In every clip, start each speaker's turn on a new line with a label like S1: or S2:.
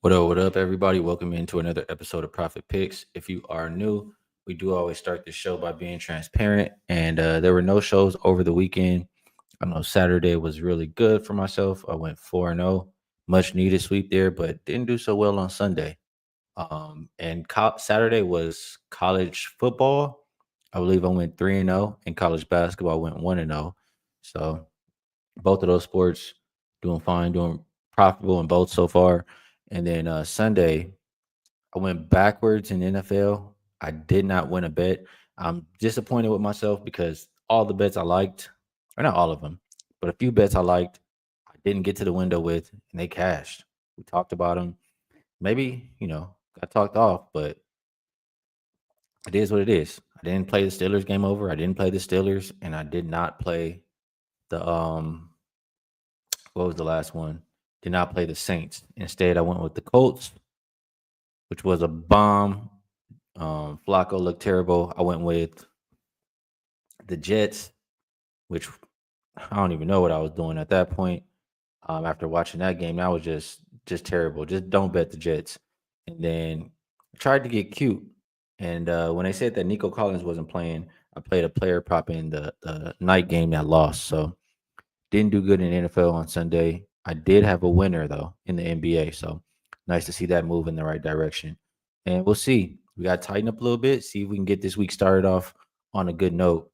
S1: What up, everybody? Welcome into another episode of Profit Picks. If you are new, we do always start the show by being transparent. And there were no shows over the weekend. I know Saturday was really good for myself. I went 4-0, much needed sweep there, but didn't do so well on Sunday. And Saturday was college football. I believe I went 3-0. In college basketball, I went 1-0. So both of those sports doing fine, doing profitable in both so far. And then Sunday, I went backwards in NFL. I did not win a bet. I'm disappointed with myself because all the bets I liked, or not all of them, but a few bets I liked, I didn't get to the window with, and they cashed. We talked about them. Maybe, got talked off, but it is what it is. I didn't play the Steelers game over. I didn't play the Steelers, and I did not play the what was the last one? Did not play the Saints. Instead, I went with the Colts, which was a bomb. Flacco looked terrible. I went with the Jets, which I don't even know what I was doing at that point. After watching that game, that was just terrible. Just don't bet the Jets. And then I tried to get cute. And when they said that Nico Collins wasn't playing, I played a player prop in the night game that lost. So didn't do good in NFL on Sunday. I did have a winner though in the NBA, so nice to see that move in the right direction. And we'll see. We got to tighten up a little bit. See if we can get this week started off on a good note.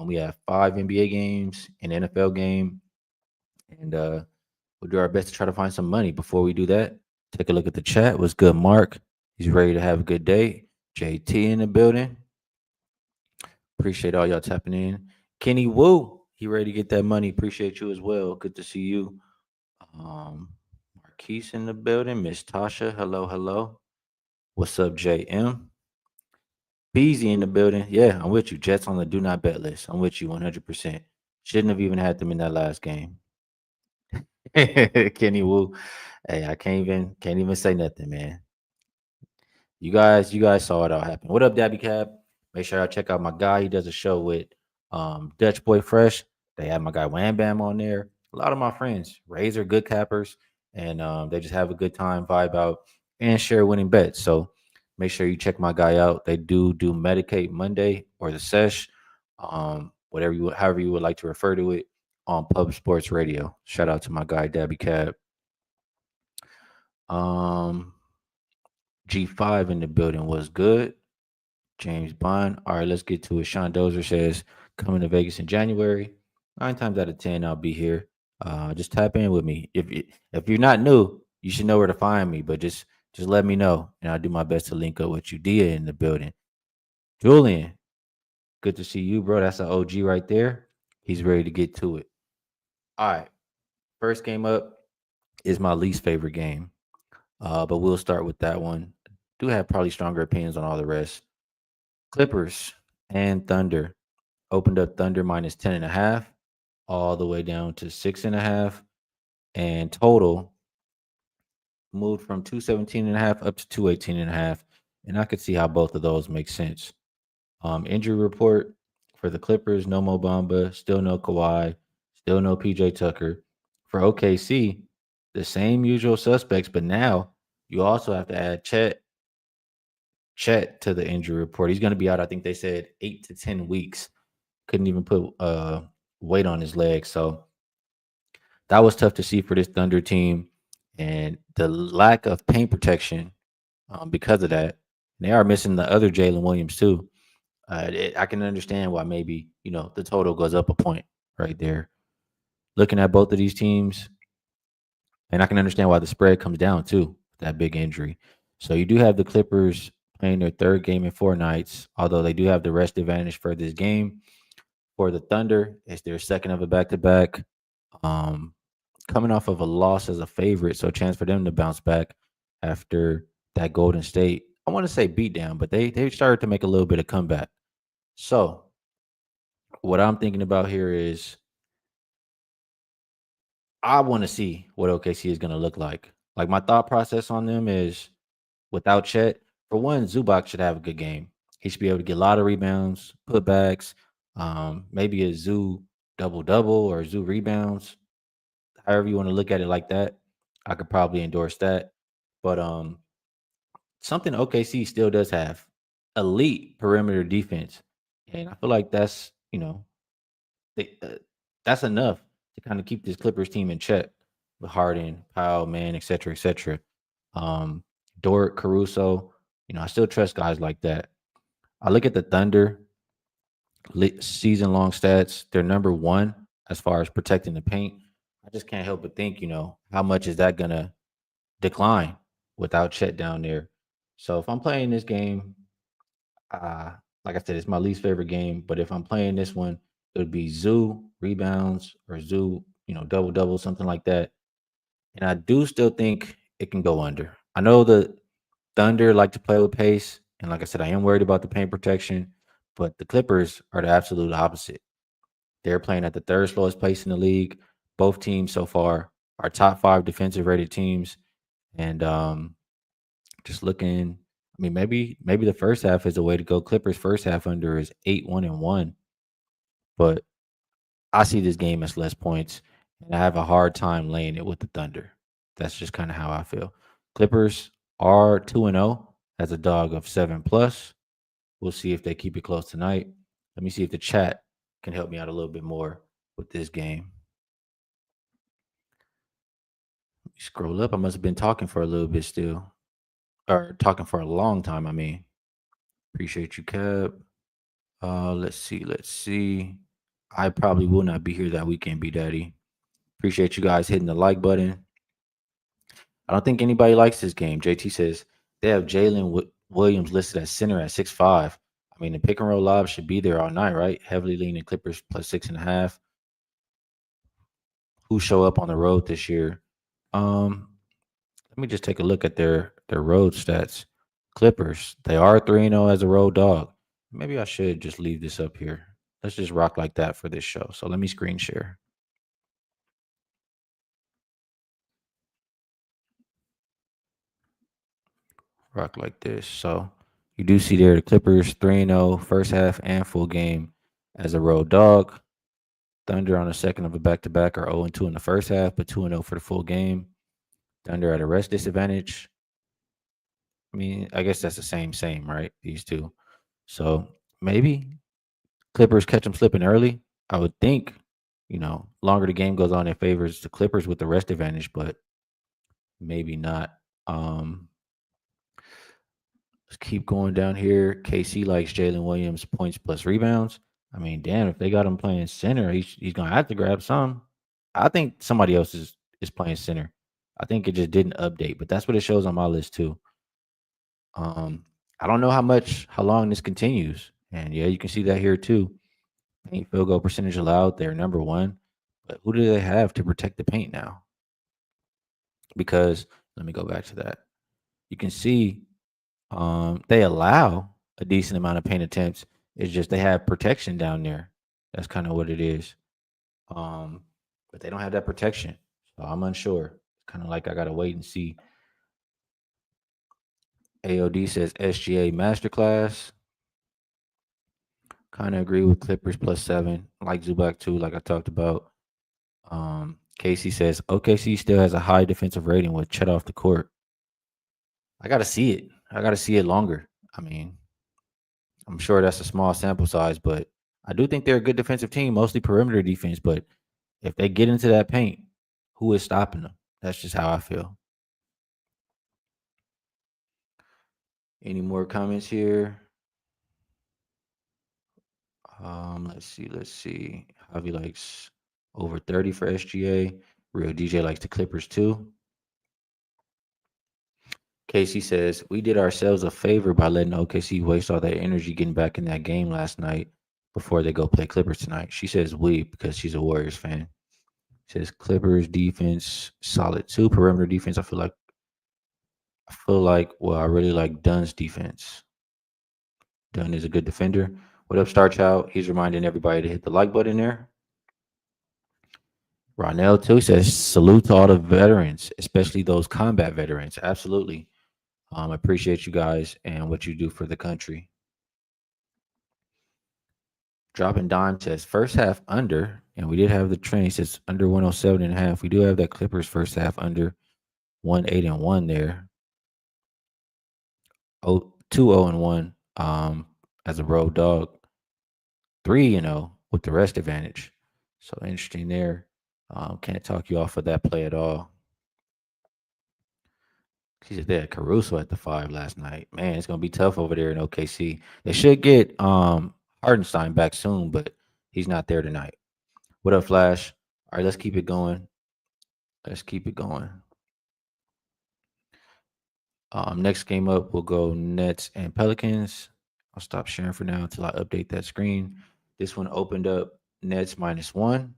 S1: We have 5 NBA games, an NFL game, and we'll do our best to try to find some money. Before we do that, take a look at the chat. What's good, Mark? He's ready to have a good day. JT in the building. Appreciate all y'all tapping in. Kenny Woo, he ready to get that money. Appreciate you as well. Good to see you. Marquise in the building. Miss Tasha, hello, hello. What's up, JM? Beezy in the building. Yeah, I'm with you. Jets on the do not bet list. I'm with you 100%. Shouldn't have even had them in that last game. Kenny Woo. Hey, I can't even say nothing, man. You guys saw it all happen. What up, Dabby Cab? Make sure y'all check out my guy. He does a show with Dutch Boy Fresh. They have my guy Wham Bam on there. A lot of my friends, Razor, good cappers, and they just have a good time, vibe out, and share winning bets. So make sure you check my guy out. They do Medicate Monday or the Sesh, however you would like to refer to it on Pub Sports Radio. Shout out to my guy Dabby Cab. Um, G5 in the building was good. James Bond. All right, let's get to it. Sean Dozer says, coming to Vegas in January. 9 times out of 10, I'll be here. Just tap in with me. If you're not new, you should know where to find me. But just let me know, and I'll do my best to link up with you. Dia in the building. Julian, good to see you, bro. That's an OG right there. He's ready to get to it. All right, first game up is my least favorite game. But we'll start with that one. Do have probably stronger opinions on all the rest. Clippers and Thunder. Opened up Thunder minus 10.5, all the way down to 6.5. And total moved from 217.5 up to 218.5. And I could see how both of those make sense. Injury report for the Clippers, no Mo Bamba, still no Kawhi, still no PJ Tucker. For OKC, the same usual suspects, but now you also have to add Chet to the injury report. He's going to be out, I think they said 8 to 10 weeks. Couldn't even put weight on his leg. So that was tough to see for this Thunder team. And the lack of paint protection because of that. They are missing the other Jalen Williams, too. I can understand why maybe, the total goes up a point right there. Looking at both of these teams, and I can understand why the spread comes down, too, that big injury. So you do have the Clippers playing their third game in 4 nights, although they do have the rest advantage for this game. For the Thunder, it's their second of a back-to-back. Um, Coming off of a loss as a favorite, so a chance for them to bounce back after that Golden State. I want to say beatdown, but they started to make a little bit of comeback. So what I'm thinking about here is I want to see what OKC is going to look like. Like my thought process on them is without Chet, for one, Zubac should have a good game. He should be able to get a lot of rebounds, putbacks, maybe a Zoo double double or Zoo rebounds. However you want to look at it like that, I could probably endorse that. But something OKC still does have elite perimeter defense, and I feel like they, that's enough to kind of keep this Clippers team in check with Harden, Powell, man, et cetera, et cetera. Um, Dort, Caruso, I still trust guys like that. I look at the Thunder season long stats. They're number one as far as protecting the paint. I just can't help but think, how much is that gonna decline without Chet down there? So if I'm playing this game, uh, like I said, it's my least favorite game. But if I'm playing this one, it would be Zoo rebounds or Zoo, double double, something like that. And I do still think it can go under. I know the Thunder like to play with pace, and like I said, I am worried about the paint protection. But the Clippers are the absolute opposite. They're playing at the third slowest pace in the league. Both teams so far are top five defensive rated teams. And just looking, I mean, maybe the first half is the way to go. Clippers first half under is 8-1-1, but I see this game as less points, and I have a hard time laying it with the Thunder. That's just kind of how I feel. Clippers are 2-0 as a dog of 7+. We'll see if they keep it close tonight. Let me see if the chat can help me out a little bit more with this game. Scroll up. I must have been talking for a little bit still, or talking for a long time. I mean, appreciate you, Kev. Let's see. Let's see. I probably will not be here that weekend, B Daddy. Appreciate you guys hitting the like button. I don't think anybody likes this game. JT says they have Williams listed as center at 6'5". I mean, the pick and roll lob should be there all night, right? Heavily leaning Clippers plus 6.5. Who show up on the road this year? Let me just take a look at their road stats. Clippers, they are 3-0 as a road dog. Maybe I should just leave this up here. Let's just rock like that for this show. So let me screen share. Rock like this. So you do see there the Clippers 3-0 first half and full game as a road dog. Thunder on the second of a back-to-back are 0-2 in the first half, but 2-0 for the full game. Thunder at a rest disadvantage. I mean, I guess that's the same, right? These two. So maybe Clippers catch them slipping early. I would think, longer the game goes on, it favors the Clippers with the rest advantage, but maybe not. Let's keep going down here. KC likes Jalen Williams points plus rebounds. I mean, damn, if they got him playing center, he's gonna have to grab some. I think somebody else is playing center. I think it just didn't update, but that's what it shows on my list too. I don't know how long this continues. And yeah, you can see that here too. Paint field goal percentage allowed, they're number one. But who do they have to protect the paint now? Because let me go back to that. You can see they allow a decent amount of paint attempts. It's just they have protection down there. That's kind of what it is. But they don't have that protection. So I'm unsure. Kind of like I gotta wait and see. AOD says SGA masterclass. Kind of agree with Clippers plus 7. Like Zubac too, like I talked about. Casey says OKC still has a high defensive rating with Chet off the court. I gotta see it. I gotta see it longer. I mean, I'm sure that's a small sample size, but I do think they're a good defensive team, mostly perimeter defense. But if they get into that paint, who is stopping them? That's just how I feel. Any more comments here? Let's see. Let's see. Javi likes over 30 for SGA. Real DJ likes the Clippers too. Casey says, we did ourselves a favor by letting OKC waste all that energy getting back in that game last night before they go play Clippers tonight. She says we because she's a Warriors fan. Says Clippers defense solid too. Perimeter defense, I really like Dunn's defense. Dunn is a good defender. What up, Star Child? He's reminding everybody to hit the like button there. Ronell too says salute to all the veterans, especially those combat veterans. Absolutely. I appreciate you guys and what you do for the country. Dropping Dime says first half under, and we did have the train says under 107.5. We do have that Clippers first half under 108-1 there. 2-0-1 as a road dog, 3-0 with the rest advantage. So interesting there. Can't talk you off of that play at all. He said they had Caruso at the 5 last night. Man, it's gonna be tough over there in OKC. They should get Hardenstein back soon, but he's not there tonight. What up, Flash? All right, let's keep it going. Let's keep it going. Next game up, we'll go Nets and Pelicans. I'll stop sharing for now until I update that screen. This one opened up Nets -1.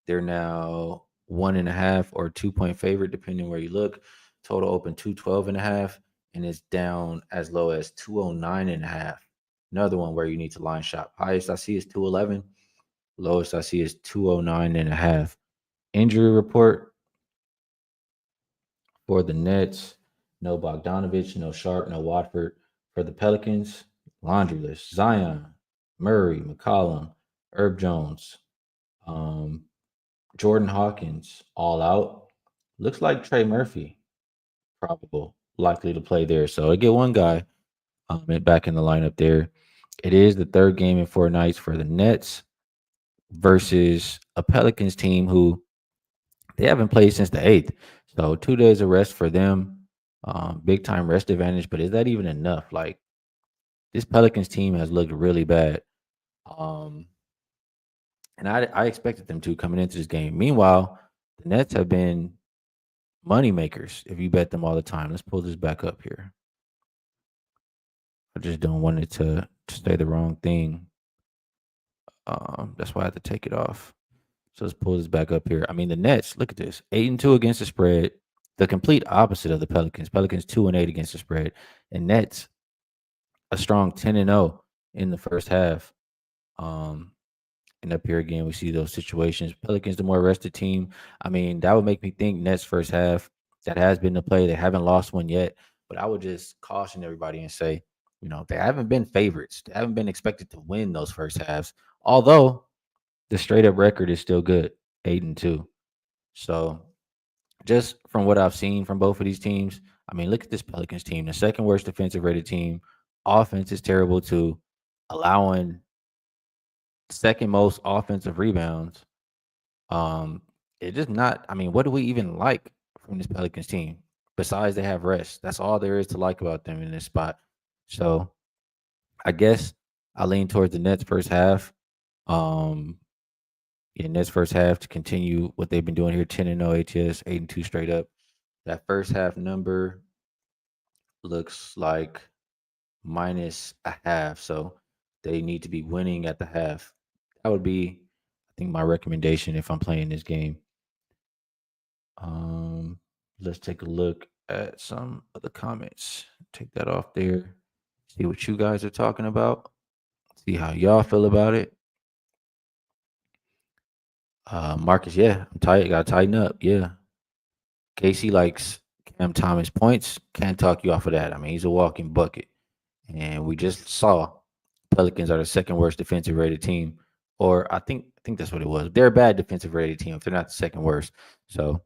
S1: They're now 1.5 or 2-point favorite, depending where you look. Total open 212.5, and it's down as low as 209.5. Another one where you need to line shop. Highest I see is 211. Lowest I see is 209.5. Injury report for the Nets: no Bogdanovich, no Sharp, no Watford. For the Pelicans, laundry list: Zion, Murray, McCollum, Herb Jones, Jordan Hawkins, all out. Looks like Trey Murphy, probable, likely to play there. So I get one guy back in the lineup there. It is the third game in 4 nights for the Nets versus a Pelicans team who they haven't played since the 8th. So 2 days of rest for them. Big time rest advantage, but is that even enough? Like, this Pelicans team has looked really bad. Um, and I expected them to coming into this game. Meanwhile, the Nets have been money makers if you bet them all the time. Let's pull this back up here. I just don't want it to say the wrong thing. That's why I had to take it off. So let's pull this back up here. I mean, the Nets, look at this. 8-2 against the spread. The complete opposite of the Pelicans. Pelicans 2-8 against the spread. And Nets, a strong 10-0 in the first half. And up here again, we see those situations. Pelicans, the more rested team. I mean, that would make me think Nets first half. That has been the play. They haven't lost one yet. But I would just caution everybody and say, they haven't been favorites. They haven't been expected to win those first halves. Although the straight up record is still good, 8-2. So just from what I've seen from both of these teams, I mean, look at this Pelicans team, the second worst defensive rated team. Offense is terrible too, allowing second most offensive rebounds. It just not. I mean, what do we even like from this Pelicans team besides they have rest? That's all there is to like about them in this spot. So I guess I lean towards the Nets first half. In this first half to continue what they've been doing here, 10-0 ATS, 8-2 straight up. That first half number looks like -0.5. So they need to be winning at the half. That would be, I think, my recommendation if I'm playing this game. Let's take a look at some of the comments. Take that off there. See what you guys are talking about. See how y'all feel about it. Marcus, yeah, I'm tight. Got to tighten up. Yeah. Casey likes Cam Thomas points. Can't talk you off of that. I mean, he's a walking bucket. And we just saw Pelicans are the second worst defensive rated team. Or I think that's what it was. They're a bad defensive rated team if they're not the second worst. So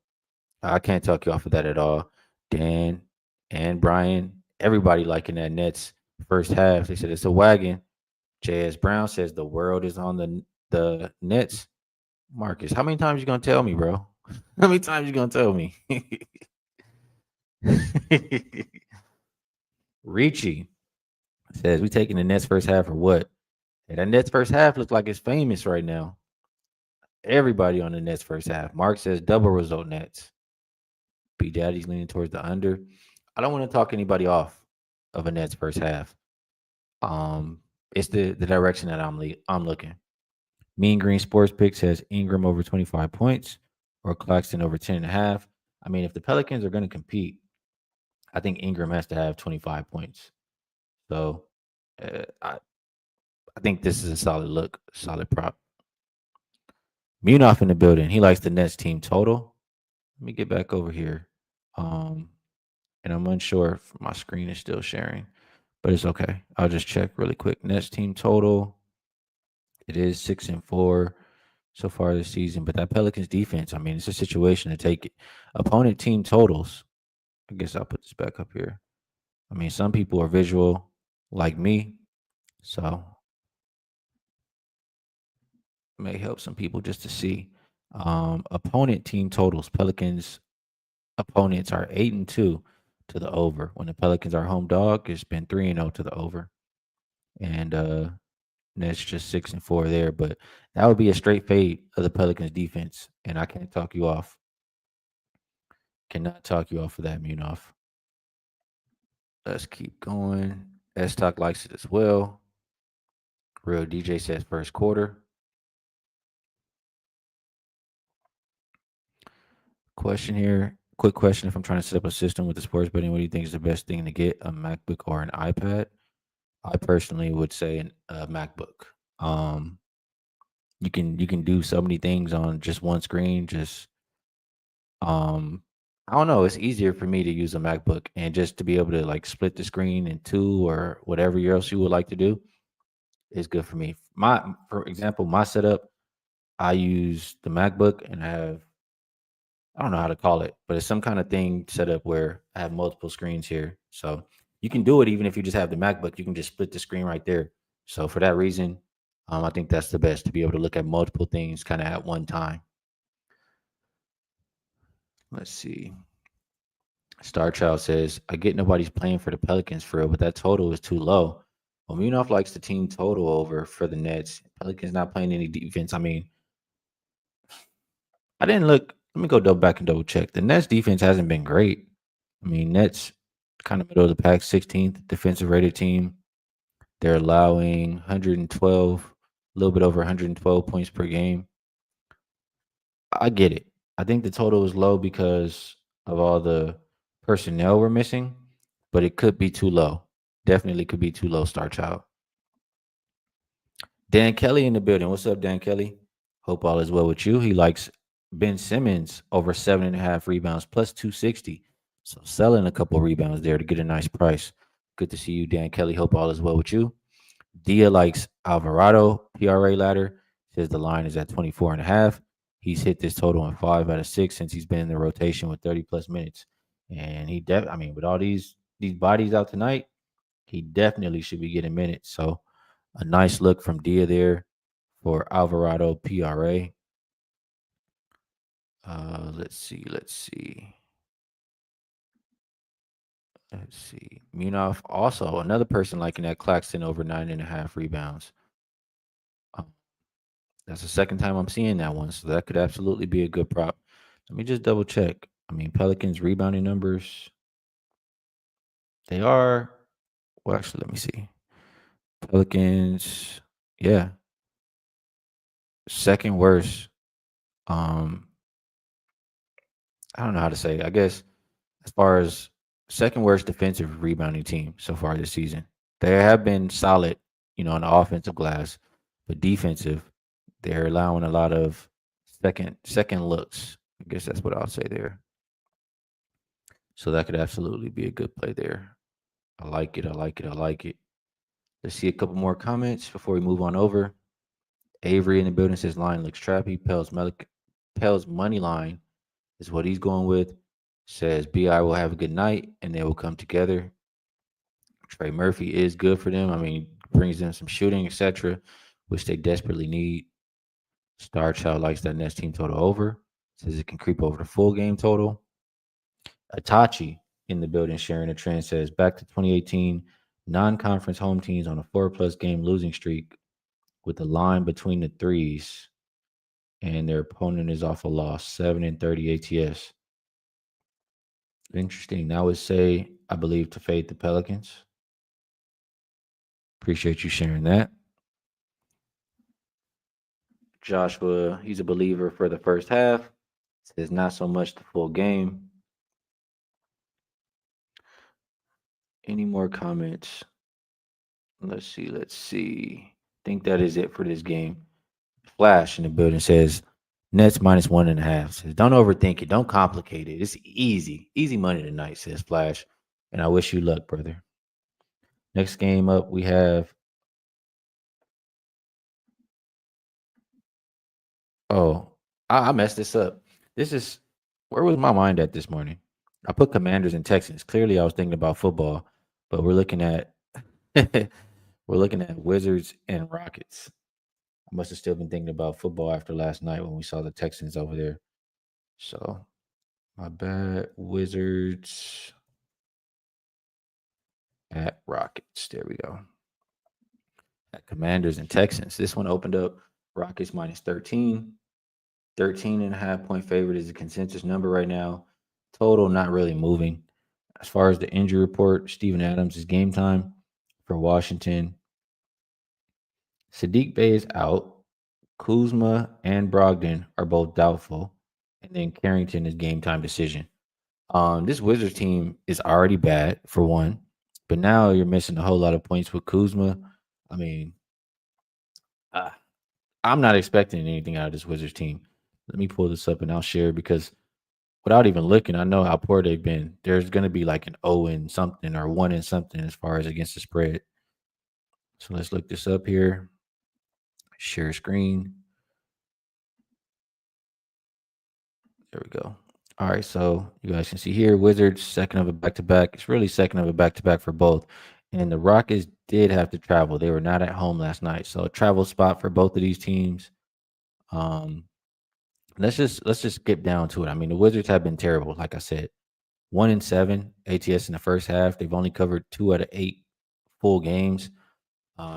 S1: I can't talk you off of that at all. Dan and Brian, everybody liking that Nets first half. They said it's a wagon. J.S. Brown says the world is on the Nets. Marcus, how many times you gonna tell me, bro? How many times you gonna tell me? Richie says we taking the Nets first half or what? And that Nets first half looks like it's famous right now. Everybody on the Nets first half. Mark says double result Nets. B Daddy's leaning towards the under. I don't want to talk anybody off of a Nets first half. It's the direction that I'm looking. Mean Green Sports Pick says Ingram over 25 points or Claxton over 10.5. I mean, if the Pelicans are going to compete, I think Ingram has to have 25 points. So I think this is a solid look, solid prop. Munoff in the building. He likes the Nets team total. Let me get back over here. And I'm unsure if my screen is still sharing, but it's okay. I'll just check really quick. Nets team total. It is 6-4 so far this season, but that Pelicans defense, I mean, it's a situation to take it. Opponent team totals. I guess I'll put this back up here. I mean, some people are visual like me, so it may help some people just to see. Opponent team totals. Pelicans opponents are 8-2 to the over. When the Pelicans are home dog, it's been 3-0 to the over. And Nets just 6-4 there. But that would be a straight fade of the Pelicans defense. And I can't talk you off. Cannot talk you off of that, Munoz. Let's keep going. S Talk likes it as well. Real DJ says first quarter. Question here. Quick question. If I'm trying to set up a system with the sports betting, what do you think is the best thing to get? A MacBook or an iPad? I personally would say a MacBook. Um, you can do so many things on just one screen. Just I don't know. It's easier for me to use a MacBook and just to be able to like split the screen in two or whatever else you would like to do is good for me. For example, my setup, I use the MacBook and I don't know how to call it, but it's some kind of thing set up where I have multiple screens here. So you can do it even if you just have the MacBook. You can just split the screen right there. So for that reason, I think that's the best to be able to look at multiple things kind of at one time. Let's see. Star Child says, I get nobody's playing for the Pelicans for real, but that total is too low. Well, Munaf likes the team total over for the Nets. Pelicans not playing any defense. I mean, I didn't look. Let me go double back and double check. The Nets defense hasn't been great. I mean, Nets kind of middle of the pack, 16th defensive rated team. They're allowing 112, a little bit over 112 points per game. I get it. I think the total is low because of all the personnel we're missing, but it could be too low. Definitely could be too low, Star Child. Dan Kelly in the building. What's up, Dan Kelly? Hope all is well with you. He likes Ben Simmons over 7.5 rebounds plus 260. So selling a couple rebounds there to get a nice price. Good to see you, Dan Kelly. Hope all is well with you. Dia likes Alvarado PRA ladder. Says the line is at 24.5. He's hit this total in 5 out of 6 since he's been in the rotation with 30 plus minutes. And I mean, with all these bodies out tonight, he definitely should be getting minutes. So a nice look from Dia there for Alvarado PRA. Let's see. Munaf also another person liking that Claxton over 9.5 rebounds. Um, that's the second time I'm seeing that one, so that could absolutely be a good prop. Let me just double check. I mean, Pelicans rebounding numbers, they are. Well, actually, let me see. Pelicans, yeah, second worst. Um, I don't know how to say. I guess as far as second worst defensive rebounding team so far this season. They have been solid, on the offensive glass, but defensive, they're allowing a lot of second looks. I guess that's what I'll say there. So that could absolutely be a good play there. I like it. I like it. I like it. Let's see a couple more comments before we move on over. Avery in the building says line looks trappy. Pell's money line is what he's going with. Says BI will have a good night and they will come together. Trey Murphy is good for them. I mean, brings them some shooting, etc., which they desperately need. Star Child likes that Nets team total over. Says it can creep over the full game total. Atachi in the building sharing a trend says back to 2018 non-conference home teams on a 4+ game losing streak with the line between the threes and their opponent is off a loss 7-30 ATS. Interesting. Now would say I believe to fade the Pelicans. Appreciate you sharing that. Joshua, he's a believer for the first half. Says not so much the full game. Any more comments? Let's see. Think that is it for this game. Flash in the building says Nets -1.5. Says don't overthink it. Don't complicate it. It's easy. Easy money tonight, says Flash. And I wish you luck, brother. Next game up, we have. Oh, I messed this up. This is where was my mind at this morning? I put Commanders and Texans. Clearly, I was thinking about football, but we're looking at we're looking at Wizards and Rockets. I must have still been thinking about football after last night when we saw the Texans over there. So my bad. Wizards at Rockets. There we go. At Commanders and Texans. This one opened up Rockets minus 13. 13.5 point favorite is the consensus number right now. Total not really moving. As far as the injury report, Steven Adams is game time for Washington. Sadiq Bey is out. Kuzma and Brogdon are both doubtful. And then Carrington is game time decision. This Wizards team is already bad for one, but now you're missing a whole lot of points with Kuzma. I mean, uh, I'm not expecting anything out of this Wizards team. Let me pull this up and I'll share because without even looking, I know how poor they've been. There's going to be like an O and something or 1 and something as far as against the spread. So let's look this up here. Share screen. There we go. All right, so you guys can see here, Wizards second of a back-to-back. It's really second of a back-to-back for both. And the Rockets did have to travel. They were not at home last night, so a travel spot for both of these teams. Um, let's just skip down to it. I mean, the Wizards have been terrible, like I said. 1-7 ATS in the first half. They've only covered 2 out of 8 full games.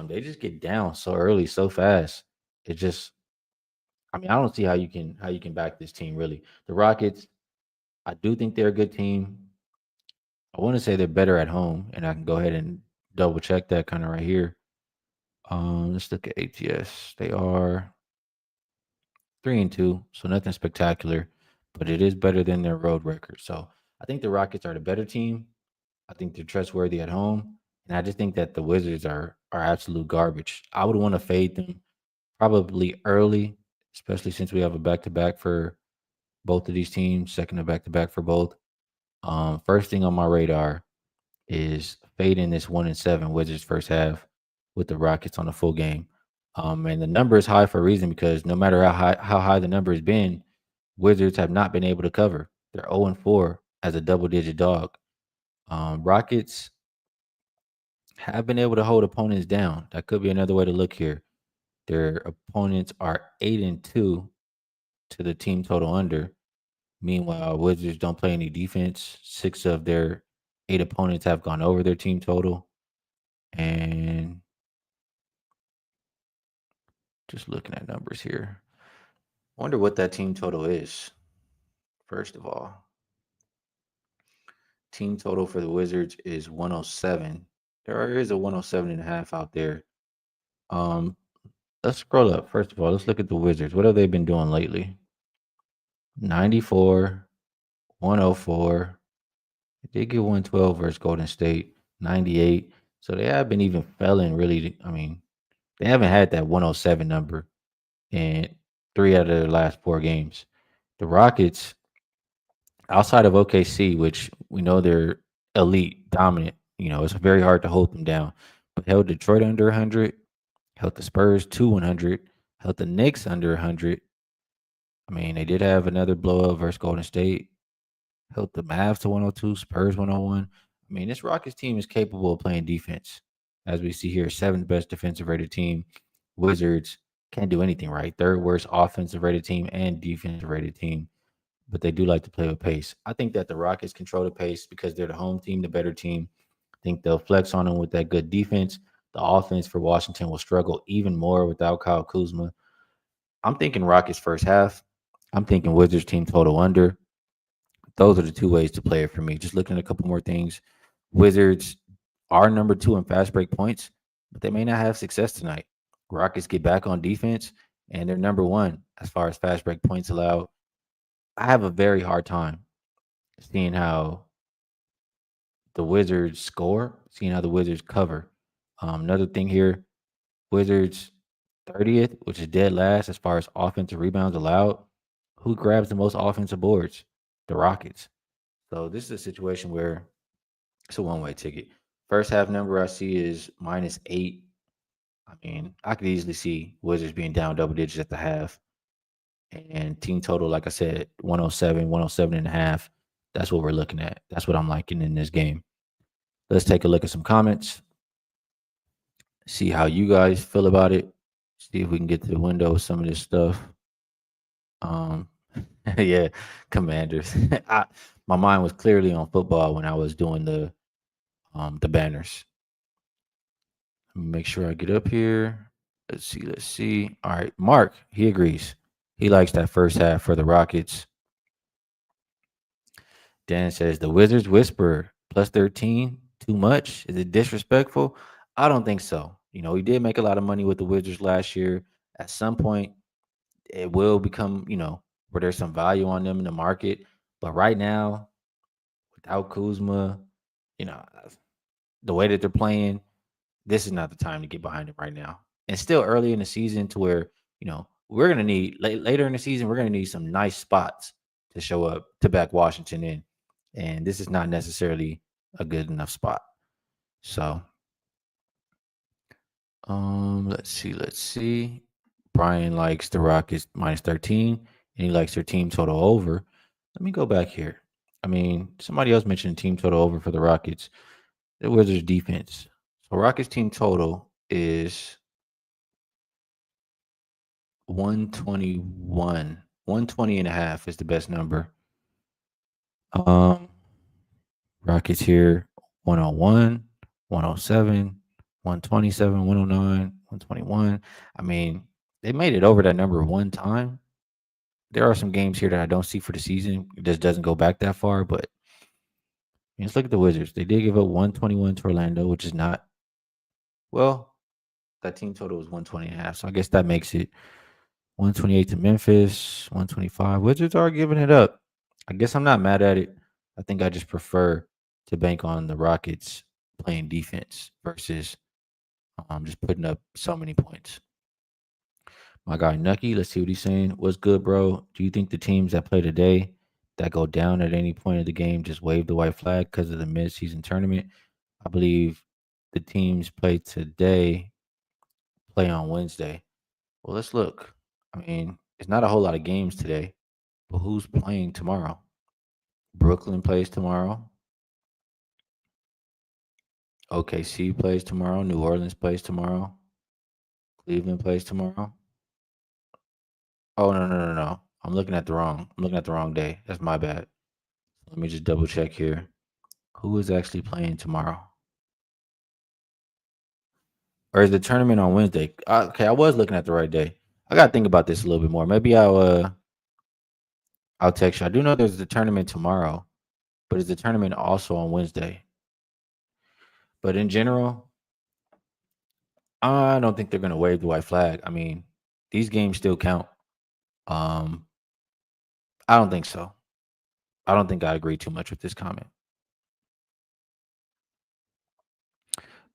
S1: They just get down so early, so fast. It just, I mean, I don't see how you can back this team really. The Rockets, I do think they're a good team. I want to say they're better at home, and I can go ahead and double check that kind of right here. Let's look at ATS. They are 3-2, so nothing spectacular, but it is better than their road record. So I think the Rockets are the better team. I think they're trustworthy at home, and I just think that the Wizards are absolute garbage. I would want to fade them probably early, especially since we have a back to back for both of these teams, second to back to back for both. First thing on my radar is fading this 1-7 Wizards first half with the Rockets on a full game. And the number is high for a reason because no matter how high the number has been, Wizards have not been able to cover. They're 0-4 as a double digit dog. Rockets have been able to hold opponents down. That could be another way to look here. Their opponents are 8-2 to the team total under. Meanwhile, Wizards don't play any defense. 6 of their 8 opponents have gone over their team total. And just looking at numbers here. Wonder what that team total is. First of all, team total for the Wizards is 107. There is a 107.5 out there. Um, let's scroll up. First of all, let's look at the Wizards. What have they been doing lately? 94, 104. They did get 112 versus Golden State, 98. So they have been even failing really. I mean, they haven't had that 107 number in 3 out of their last 4 games. The Rockets, outside of OKC, which we know they're elite, dominant, it's very hard to hold them down. But held Detroit under 100, held the Spurs to 100, held the Knicks under 100. I mean, they did have another blow up versus Golden State, held the Mavs to 102, Spurs 101. I mean, this Rockets team is capable of playing defense. As we see here, 7th best defensive rated team. Wizards can't do anything right. 3rd worst offensive rated team and defensive rated team. But they do like to play with pace. I think that the Rockets control the pace because they're the home team, the better team. I think they'll flex on them with that good defense. The offense for Washington will struggle even more without Kyle Kuzma. I'm thinking Rockets first half. I'm thinking Wizards team total under. Those are the 2 ways to play it for me. Just looking at a couple more things. Wizards are number 2 in fast break points, but they may not have success tonight. Rockets get back on defense, and they're number 1 as far as fast break points allowed. I have a very hard time seeing how the Wizards score, seeing how the Wizards cover. Another thing here, Wizards 30th, which is dead last as far as offensive rebounds allowed. Who grabs the most offensive boards? The Rockets. So this is a situation where it's a one-way ticket. First half number I see is -8. I mean, I could easily see Wizards being down double digits at the half. And team total, like I said, 107, 107.5. That's what we're looking at. That's what I'm liking in this game. Let's take a look at some comments, see how you guys feel about it, see if we can get to the window with some of this stuff. Um, yeah, Commanders. My mind was clearly on football when I was doing the banners. Let me make sure I get up here. Let's see. Let's see. All right, Mark. He agrees. He likes that first half for the Rockets. Dan says the Wizards whisper plus 13 too much. Is it disrespectful? I don't think so. We did make a lot of money with the Wizards last year. At some point, it will become, where there's some value on them in the market. But right now, without Kuzma, you know, the way that they're playing, this is not the time to get behind them right now. And still early in the season to where, we're going to need later in the season, we're going to need some nice spots to show up to back Washington in. And this is not necessarily a good enough spot. So, let's see. Brian likes the Rockets minus 13, and he likes their team total over. Let me go back here. I mean, somebody else mentioned team total over for the Rockets. The Wizards defense. So Rockets team total is 121. 120 and a half is the best number. Um Rockets here 101, 107, 127, 109, 121. I mean, they made it over that number one time. There are some games here that I don't see for the season. It just doesn't go back that far, but let's look at the Wizards. They did give up 121 to Orlando, which is not well, that team total was 120 and a half. So I guess that makes it 128 to Memphis, 125. Wizards are giving it up. I guess I'm not mad at it. I think I just prefer to bank on the Rockets playing defense versus just putting up so many points. My guy Nucky, let's see what he's saying. What's good, bro? Do you think the teams that play today that go down at any point of the game just wave the white flag because of the midseason tournament? I believe the teams play today play on Wednesday. Well, let's look. I mean, it's not a whole lot of games today, but who's playing tomorrow? Brooklyn plays tomorrow. OKC plays tomorrow. New Orleans plays tomorrow. Cleveland plays tomorrow. Oh no. I'm looking at the wrong day. That's my bad. Let me just double check here. Who is actually playing tomorrow? Or is the tournament on Wednesday? Okay, I was looking at the right day. I gotta think about this a little bit more. Maybe I'll text you. I do know there's the tournament tomorrow, but is the tournament also on Wednesday? But in general, I don't think they're gonna wave the white flag. I mean, these games still count. Um, I don't think so. I don't think I agree too much with this comment.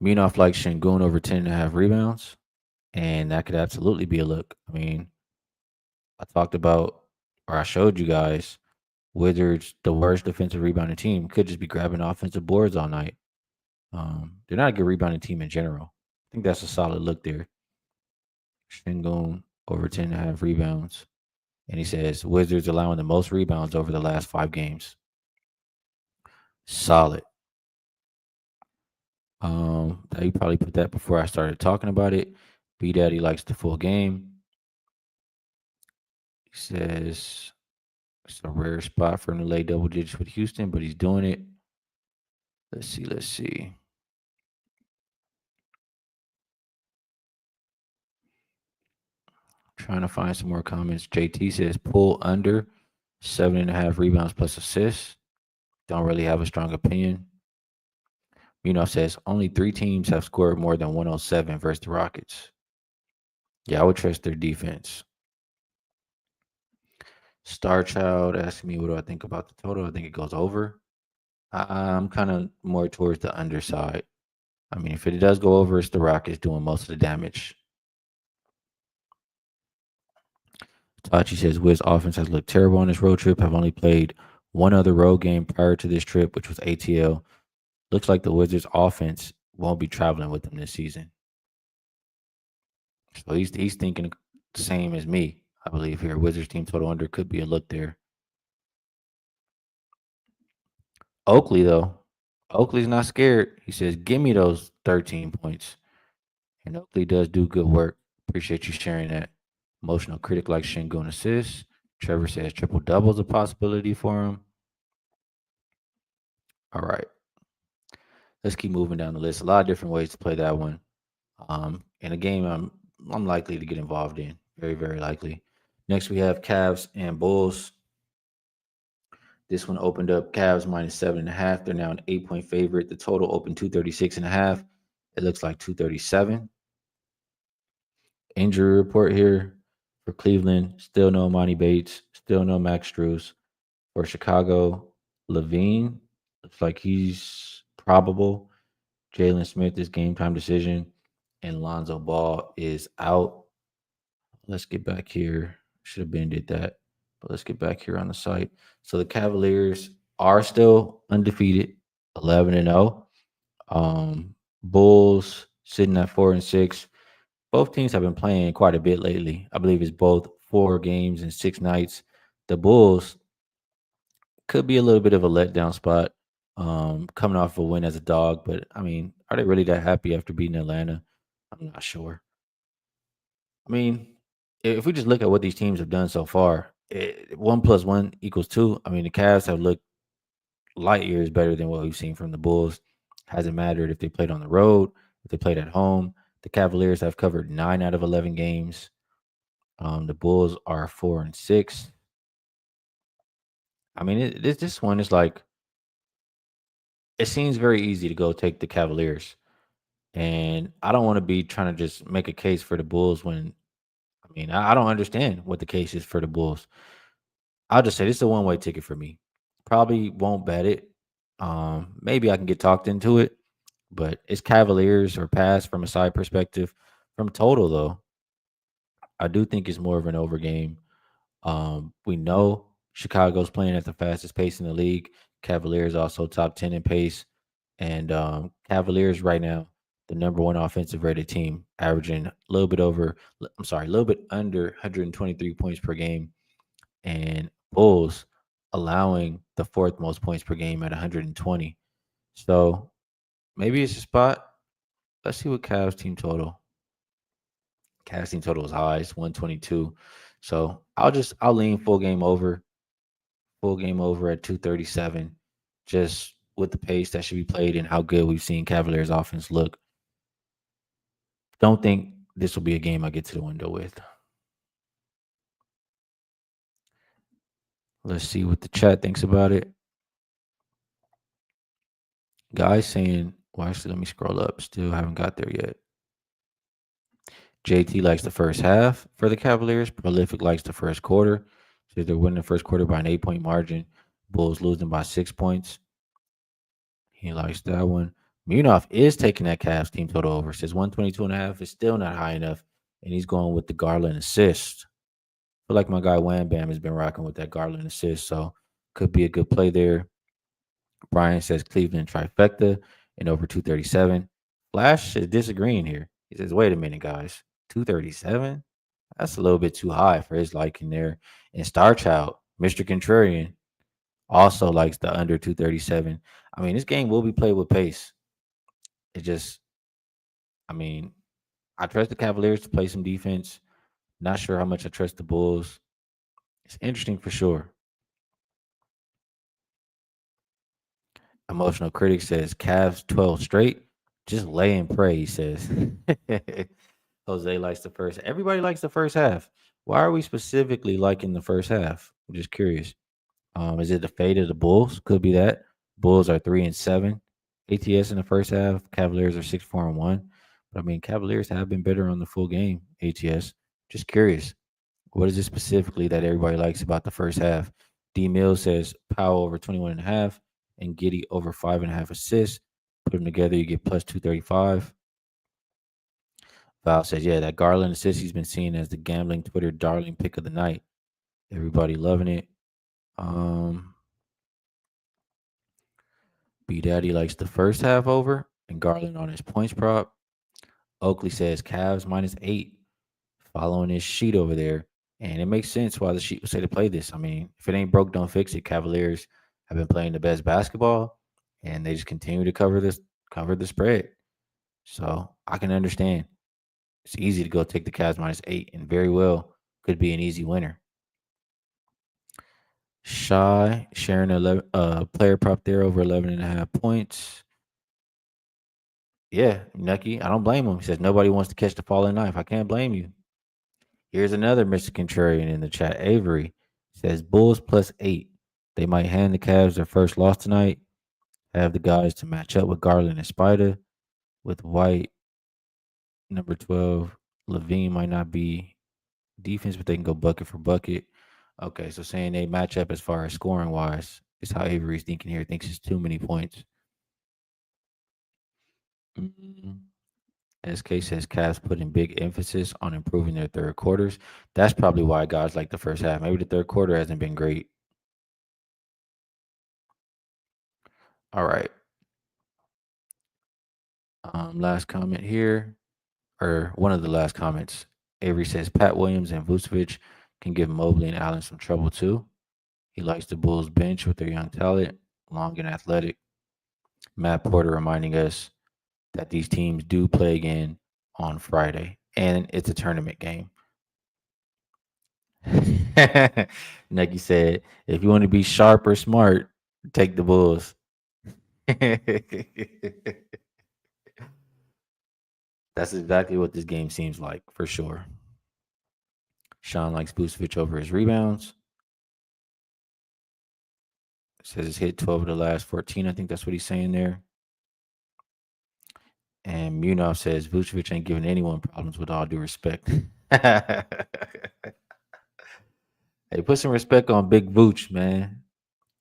S1: Minoff likes Shingun over 10 and a half rebounds, and that could absolutely be a look. I mean, I talked about, or I showed you guys, Wizards, the worst defensive rebounding team, could just be grabbing offensive boards all night. They're not a good rebounding team in general. I think that's a solid look there. Shingun over 10 and a half rebounds. And he says Wizards allowing the most rebounds over the last 5 games. Solid. You probably put that before I started talking about it. B Daddy likes the full game. He says it's a rare spot for him to lay double digits with Houston, but he's doing it. Let's see. Trying to find some more comments. JT says pull under 7.5 rebounds plus assists. Don't really have a strong opinion. Says only 3 teams have scored more than 107 versus the Rockets. Yeah, I would trust their defense. Star Child asking me what do I think about the total. I think it goes over. I'm kind of more towards the underside. I mean, if it does go over, it's the Rockets doing most of the damage. Tachi says Wiz offense has looked terrible on this road trip. Have only played one other road game prior to this trip, which was ATL. Looks like the Wizards offense won't be traveling with them this season. So he's thinking the same as me, I believe here. Wizards team total under could be a look there. Oakley, though, Oakley's not scared. He says, "Give me those 13 points." And Oakley does do good work. Appreciate you sharing that. Emotional critic like Shingun assists. Trevor says triple double is a possibility for him. All right, let's keep moving down the list. A lot of different ways to play that one. In a game I'm likely to get involved in. Very, very likely. Next we have Cavs and Bulls. This one opened up Cavs minus 7.5. They're now an 8-point favorite. The total opened 236.5. It looks like 237. Injury report here for Cleveland. Still no Monty Bates. Still no Max Strus. For Chicago, Levine looks like he's probable. Jalen Smith is game time decision. And Lonzo Ball is out. Let's get back here. Should have been did that. But let's get back here on the site. So the Cavaliers are still undefeated, 11-0. Bulls sitting at 4-6. Both teams have been playing quite a bit lately. I believe it's both 4 games and 6 nights. The Bulls could be a little bit of a letdown spot, coming off a win as a dog. But I mean, are they really that happy after beating Atlanta? I'm not sure. I mean, if we just look at what these teams have done so far, 1 plus 1 equals 2. I mean, the Cavs have looked light years better than what we've seen from the Bulls. Hasn't mattered if they played on the road, if they played at home. The Cavaliers have covered 9 out of 11 games. The Bulls are 4-6. I mean, this one is like it seems very easy to go take the Cavaliers, and I don't want to be trying to just make a case for the Bulls when I mean I don't understand what the case is for the Bulls. I'll just say this is a one-way ticket for me. Probably won't bet it. Maybe I can get talked into it, but it's Cavaliers or pass from a side perspective. From total though, I do think it's more of an over game. We know Chicago's playing at the fastest pace in the league. Cavaliers also top 10 in pace, and Cavaliers right now the number one offensive rated team, averaging a little bit over. I'm sorry, a little bit under 123 points per game, and Bulls allowing the fourth most points per game at 120. So maybe it's a spot. Let's see what Cavs team total. Cavs team total is high. It's 122. So I'll lean full game over at 237. Just with the pace that should be played and how good we've seen Cavaliers offense look. Don't think this will be a game I get to the window with. Let's see what the chat thinks about it. Guys saying, well, actually, let me scroll up. Still haven't got there yet. JT likes the first half for the Cavaliers. Prolific likes the first quarter. So they're winning the first quarter by an 8-point margin. Bulls losing by 6 points. He likes that one. Munaf is taking that Cavs team total over. Says 122.5 is still not high enough. And he's going with the Garland assist. I feel like my guy Wham Bam has been rocking with that Garland assist. So could be a good play there. Brian says Cleveland trifecta and over 237. Flash is disagreeing here. He says, wait a minute, guys. 237? That's a little bit too high for his liking there. And Star Child, Mr. Contrarian, also likes the under 237. I mean, this game will be played with pace. It just, I mean, I trust the Cavaliers to play some defense. Not sure how much I trust the Bulls. It's interesting for sure. Emotional critic says Cavs 12 straight. Just lay and pray, he says. Jose likes the first. Everybody likes the first half. Why are we specifically liking the first half? I'm just curious. Is it the fate of the Bulls? Could be that. Bulls are 3-7. ATS in the first half. Cavaliers are 6-4-1. But I mean, Cavaliers have been better on the full game. ATS. Just curious. What is it specifically that everybody likes about the first half? D Mills says Powell over 21.5 and Giddy over 5.5 assists. Put them together, you get plus 235. Val says, yeah, that Garland assist he's been seen as the gambling Twitter darling pick of the night. Everybody loving it. B Daddy likes the first half over and Garland on his points prop. Oakley says Cavs -8, following his sheet over there. And it makes sense why the sheet would say to play this. I mean, if it ain't broke, don't fix it. Cavaliers have been playing the best basketball, and they just continue to cover the spread. So I can understand. It's easy to go take the Cavs -8, and very well could be an easy winner. Shy sharing 11 player prop there over 11.5 points. Yeah, Nucky. I don't blame him. He says nobody wants to catch the falling knife. I can't blame you. Here's another Mr. Contrarian in the chat. Avery says Bulls +8. They might hand the Cavs their first loss tonight. Have the guys to match up with Garland and Spider. With White, number 12, Levine might not be defense, but they can go bucket for bucket. Okay, so saying they match up as far as scoring wise is how Avery's thinking here. Thinks it's too many points. SK says Cavs putting big emphasis on improving their third quarters. That's probably why guys like the first half. Maybe the third quarter hasn't been great. All right. Last comment here, or one of the last comments. Avery says Pat Williams and Vucevic can give Mobley and Allen some trouble too. He likes the Bulls bench with their young talent, long and athletic. Matt Porter reminding us that these teams do play again on Friday, and it's a tournament game. Nucky said, if you want to be sharp or smart, take the Bulls. That's exactly what this game seems like, for sure. Sean likes Vucevic over his rebounds. Says he's hit 12 of the last 14. I think that's what he's saying there. And Munaf says Vucevic ain't giving anyone problems with all due respect. Hey, put some respect on Big Vooch, man.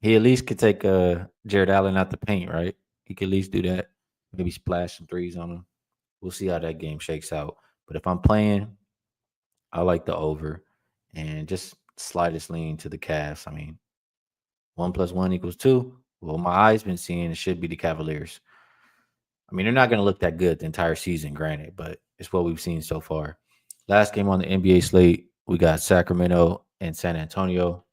S1: He at least could take Jared Allen out the paint, right? He could at least do that. Maybe splash some threes on him. We'll see how that game shakes out. But if I'm playing, I like the over and just slightest lean to the Cavs. I mean, 1 + 1 = 2. Well, my eyes been seeing it should be the Cavaliers. I mean, they're not going to look that good the entire season, granted, but it's what we've seen so far. Last game on the NBA slate, we got Sacramento and San Antonio.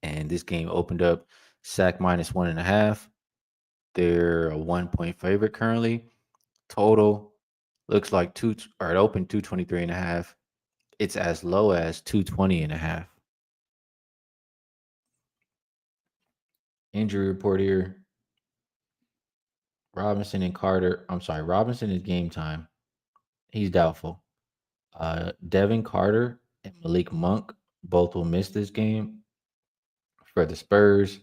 S1: And this game opened up Sac -1.5. They're a 1-point favorite currently. Total looks like it opened 223.5. It's as low as 220.5. Injury report here. Robinson and Carter. I'm sorry, Robinson is game time. He's doubtful. Devin Carter and Malik Monk both will miss this game. For the Spurs,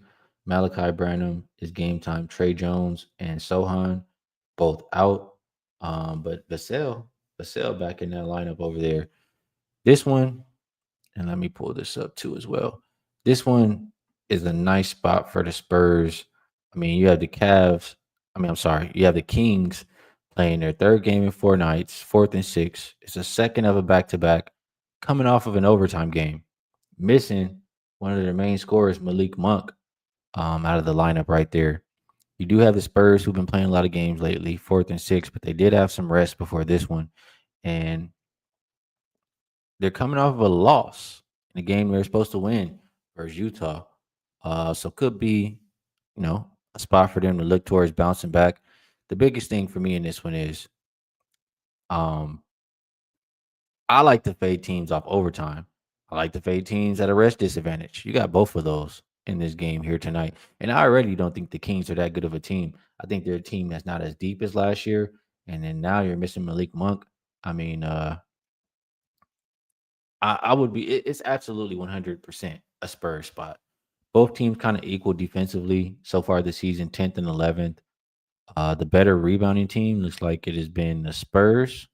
S1: Malachi Branham is game time. Trey Jones and Sohan both out. But Vassell back in that lineup over there. This one, and let me pull this up too as well. This one is a nice spot for the Spurs. I mean, you have the Cavs. I'm sorry, you have the Kings playing their third game in 4 nights, 4th and 6. It's a second of a back-to-back, coming off of an overtime game, missing one of their main scorers, Malik Monk, out of the lineup right there. You do have the Spurs who've been playing a lot of games lately, 4th and 6, but they did have some rest before this one, and they're coming off of a loss in a game they're supposed to win versus Utah. So could be, a spot for them to look towards bouncing back. The biggest thing for me in this one is um I like to fade teams off overtime. I like to fade teams at a rest disadvantage. You got both of those in this game here tonight. And I already don't think the Kings are that good of a team. I think they're a team that's not as deep as last year. And then now you're missing Malik Monk. I mean, I would be. It's absolutely 100% a Spurs spot. Both teams kind of equal defensively so far this season, 10th and 11th. The better rebounding team looks like it has been the Spurs.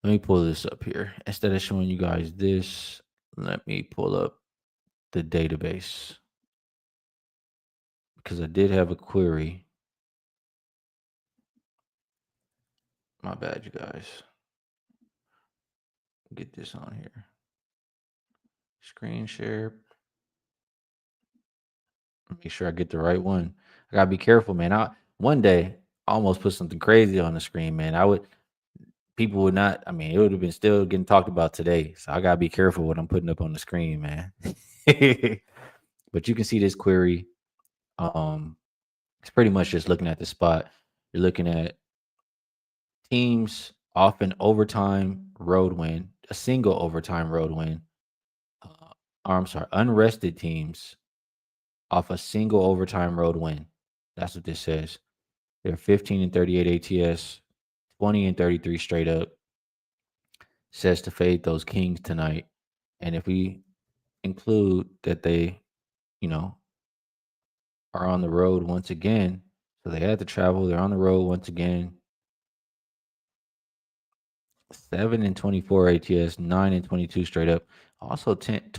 S1: Let me pull this up here. Instead of showing you guys this, let me pull up the database because I did have a query. My bad, you guys. Get this on here. Screen share. Make sure I get the right one. I gotta be careful, man. One day I almost put something crazy on the screen, man. People would not. I mean, it would have been still getting talked about today. So I gotta be careful what I'm putting up on the screen, man. But you can see this query. Um, it's pretty much just looking at the spot. You're looking at teams off an overtime road win, a single overtime road win. Or I'm sorry, unrested teams off a single overtime road win. That's what this says. They're 15 and 38 ATS, 20 and 33 straight up. Says to fade those Kings tonight. And if we include that they, you know, are on the road once again, so they had to travel, they're on the road once again. 7 and 24 ATS, 9 and 22 straight up. Also 10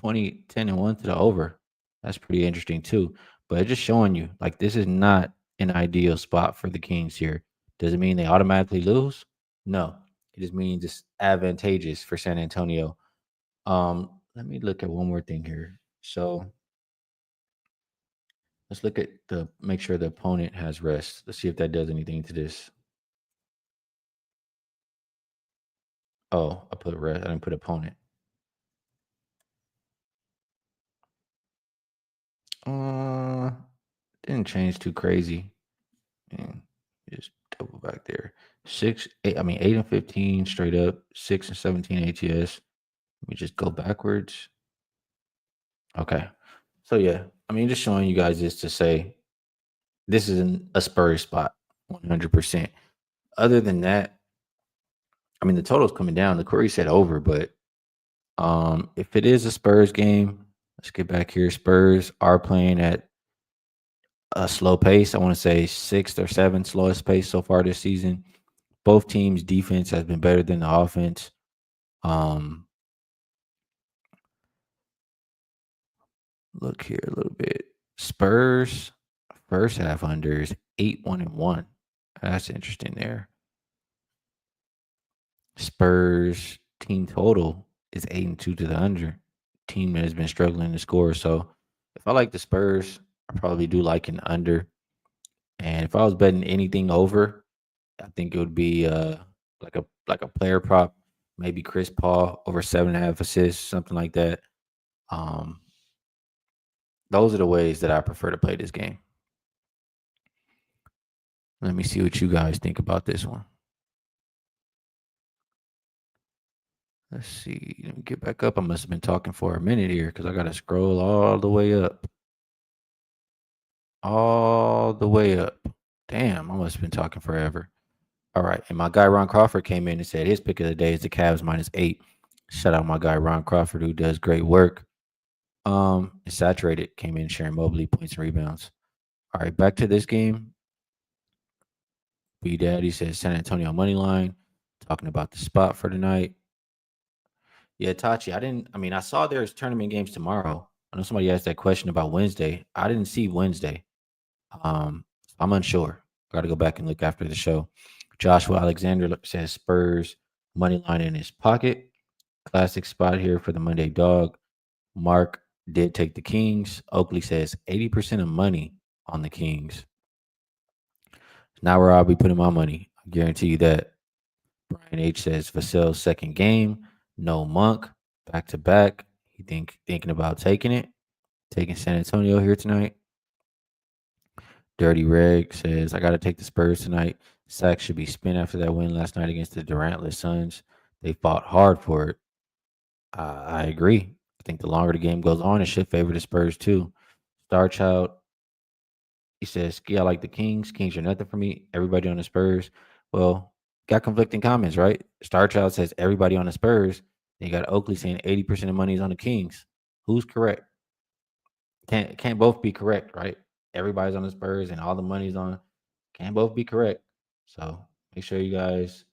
S1: and 1 to the over. That's pretty interesting too. But it's just showing you like this is not an ideal spot for the Kings here. Does it mean they automatically lose? No. It just means it's advantageous for San Antonio. Let me look at one more thing here. So let's look at the make sure the opponent has rest. Let's see if that does anything to this. Oh, I put rest. I didn't put opponent. Uh, didn't change too crazy. And just double back there. 8 and 15 straight up, 6 and 17 ATS. Let me just go backwards. Okay. So yeah, I mean, just showing you guys this to say this is a Spurs spot, 100%. Other than that, I mean, the total's coming down. The Corey said over, but if it is a Spurs game, let's get back here. Spurs are playing at a slow pace. I want to say sixth or seventh slowest pace so far this season. Both teams' defense has been better than the offense. Um, look here a little bit. Spurs first half unders 8-1-1. That's interesting there. Spurs team total is 8-2 to the under. Team that has been struggling to score. So if I like the Spurs, I probably do like an under. And if I was betting anything over, I think it would be like a player prop, maybe Chris Paul over 7.5 assists, something like that. Um, those are the ways that I prefer to play this game. Let me see what you guys think about this one. Let's see. Let me get back up. I must have been talking for a minute here because I got to scroll all the way up. All the way up. Damn, I must have been talking forever. All right. And my guy Ron Crawford came in and said his pick of the day is the Cavs -8. Shout out my guy Ron Crawford, who does great work. Saturated came in sharing Mobley points and rebounds. All right, back to this game. B Daddy says San Antonio money line. Talking about the spot for tonight. Yeah, Tachi, I saw there's tournament games tomorrow. I know somebody asked that question about Wednesday. I didn't see Wednesday. I'm unsure. Got to go back and look after the show. Joshua Alexander says Spurs money line in his pocket. Classic spot here for the Monday dog. Mark did take the Kings. Oakley says 80% of money on the Kings. Not where I'll be putting my money. I guarantee you that. Brian H says Vassell's second game. No Monk. Back to back. He thinking about taking it. Taking San Antonio here tonight. Dirty Reg says, I got to take the Spurs tonight. Sack should be spent after that win last night against the Durantless Suns. They fought hard for it. I agree. I think the longer the game goes on, it should favor the Spurs too. Starchild, he says, Skee, I like the Kings. Kings are nothing for me. Everybody on the Spurs. Well, got conflicting comments, right? Starchild says everybody on the Spurs. Then you got Oakley saying 80% of money is on the Kings. Who's correct? Can't both be correct, right? Everybody's on the Spurs and all the money's on. Can't both be correct. So make sure you guys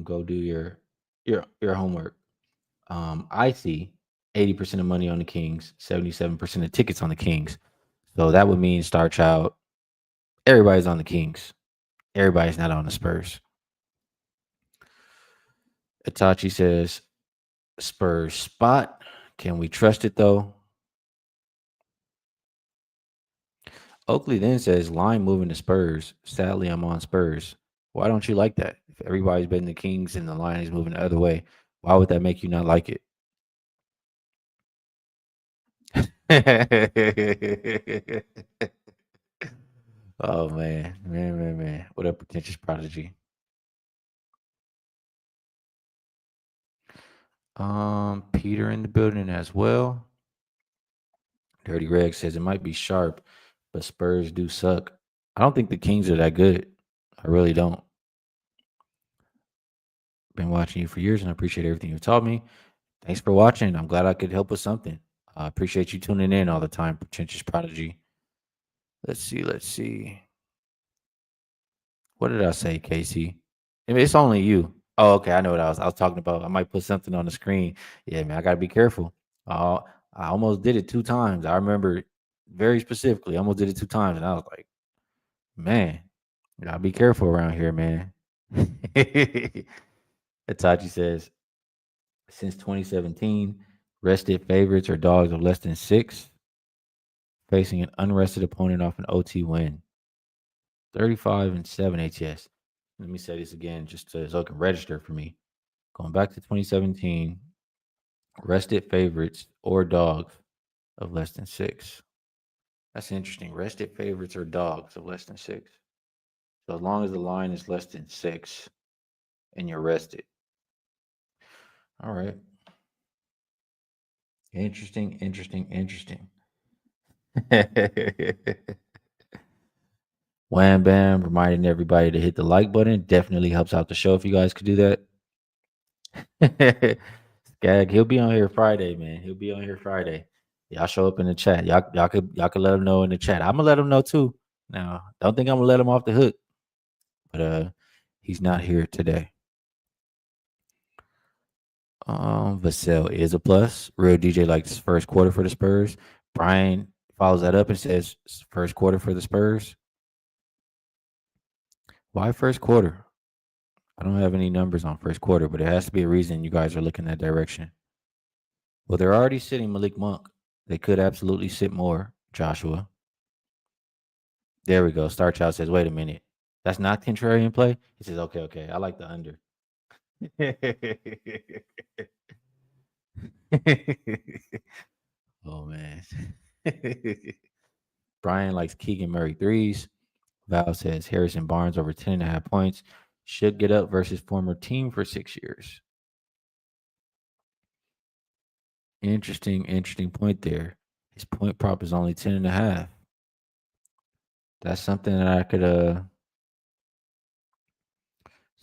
S1: go do your homework. I see 80% of money on the Kings, 77% of tickets on the Kings. So that would mean Star Child, everybody's on the Kings. Everybody's not on the Spurs. Itachi says Spurs spot. Can we trust it though? Oakley then says line moving to Spurs. Sadly, I'm on Spurs. Why don't you like that? If everybody's betting the Kings and the line is moving the other way, why would that make you not like it? Oh man. What a pretentious prodigy. Peter in the building as well. Dirty Reg says it might be sharp, but Spurs do suck. I don't think the Kings are that good. I really don't. Been watching you for years and I appreciate everything you've taught me. Thanks for watching. I'm glad I could help with something. I appreciate you tuning in all the time, pretentious prodigy. Let's see. What did I say, Casey? I mean, it's only you. Oh, okay. I know what I was talking about. I might put something on the screen. Yeah, man, I gotta be careful. Uh, I almost did it 2 times. I remember very specifically. I almost did it 2 times, and I was like, man, gotta be careful around here, man. Itachi says, since 2017, rested favorites or dogs of less than 6, facing an unrested opponent off an OT win. 35-7 ATS. Let me say this again just so it can register for me. Going back to 2017, rested favorites or dogs of less than 6. That's interesting. Rested favorites or dogs of less than 6. So as long as the line is less than 6 and you're rested. All right. Interesting. Wham bam, reminding everybody to hit the like button. Definitely helps out the show if you guys could do that. Skag, he'll be on here Friday, man. He'll be on here Friday. Y'all show up in the chat. Y'all could let him know in the chat. I'm gonna let him know too. Now, don't think I'm gonna let him off the hook, but he's not here today. Vassell is a plus. Real DJ likes first quarter for the Spurs. Brian follows that up and says first quarter for the Spurs. Why first quarter? I don't have any numbers on first quarter, but it has to be a reason you guys are looking that direction. Well, they're already sitting Malik Monk. They could absolutely sit more, Joshua. There we go. Star Child says, wait a minute. That's not contrarian play? He says, okay. I like the under. Oh, man. Brian likes Keegan Murray threes. Val says Harrison Barnes over 10.5 points. Should get up versus former team for 6 years. Interesting point there. His point prop is only 10.5. That's something that I could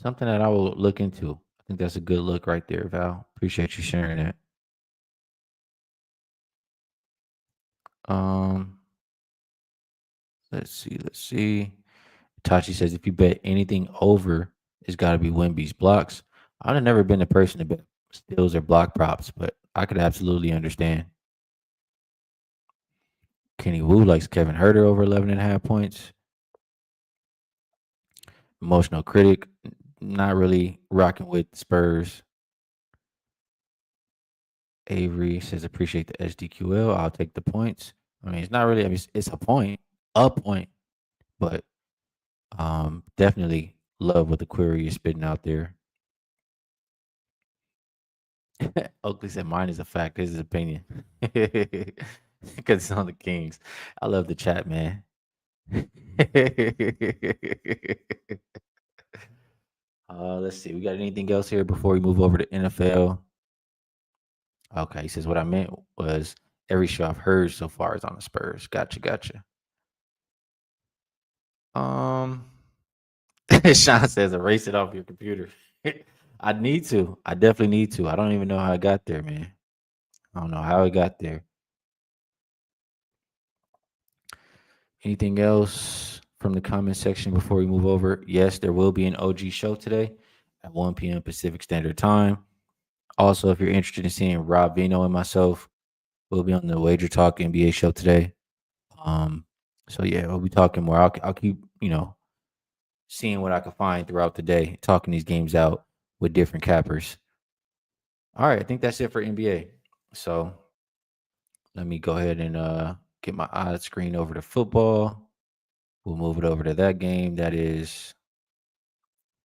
S1: something that I will look into. I think that's a good look right there, Val. Appreciate you sharing that. Um, let's see. Tachi says if you bet anything over, it's got to be Wimby's blocks. I've never been the person to bet steals or block props, but I could absolutely understand. Kenny Wu likes Kevin Herter over 11.5 points. Emotional critic, not really rocking with Spurs. Avery says appreciate the SDQL. I'll take the points. I mean, it's not really. I mean, it's a point, but definitely love what the query is spitting out there. Oakley said mine is a fact. This is opinion because it's on the Kings. I love the chat, man. Let's see. We got anything else here before we move over to NFL? Okay, he says what I meant was every show I've heard so far is on the Spurs. Gotcha. Um, Sean says erase it off your computer. I need to. I definitely need to. I don't even know how I got there, man. I don't know how I got there. Anything else from the comment section before we move over? Yes, there will be an OG show today at 1 p.m. Pacific Standard Time. Also, if you're interested in seeing Rob Vino and myself, we'll be on the Wagertalk NBA show today. So yeah, we'll be talking more. I'll keep seeing what I can find throughout the day, talking these games out with different cappers. All right, I think that's it for NBA. So let me go ahead and get my odds screen over to football. We'll move it over to that game. That is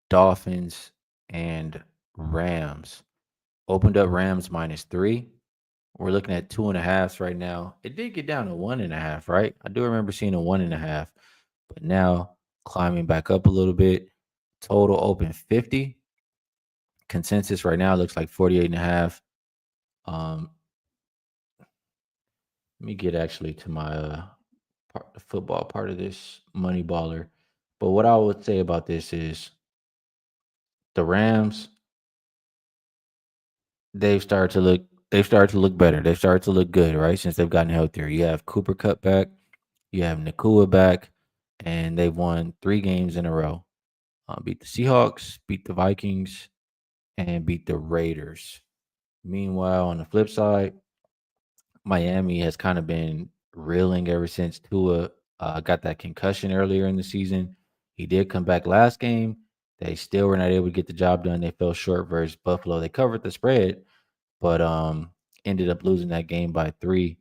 S1: Dolphins and Rams. Opened up Rams -3. We're looking at 2.5s right now. It did get down to 1.5, right? I do remember seeing a 1.5. but now climbing back up a little bit. Total open 50. Consensus right now looks like 48 and a half. Let me get actually to my the football part of this money baller. But what I would say about this is the Rams, they've started to look they've started to look better. They've started to look good, right? Since they've gotten healthier. You have Cooper Cup back, you have Nakua back, and they've won 3 games in a row. Beat the Seahawks, beat the Vikings, and beat the Raiders. Meanwhile, on the flip side, Miami has kind of been reeling ever since Tua got that concussion earlier in the season. He did come back last game. They still were not able to get the job done. They fell short versus Buffalo. They covered the spread, but ended up losing that game by 3.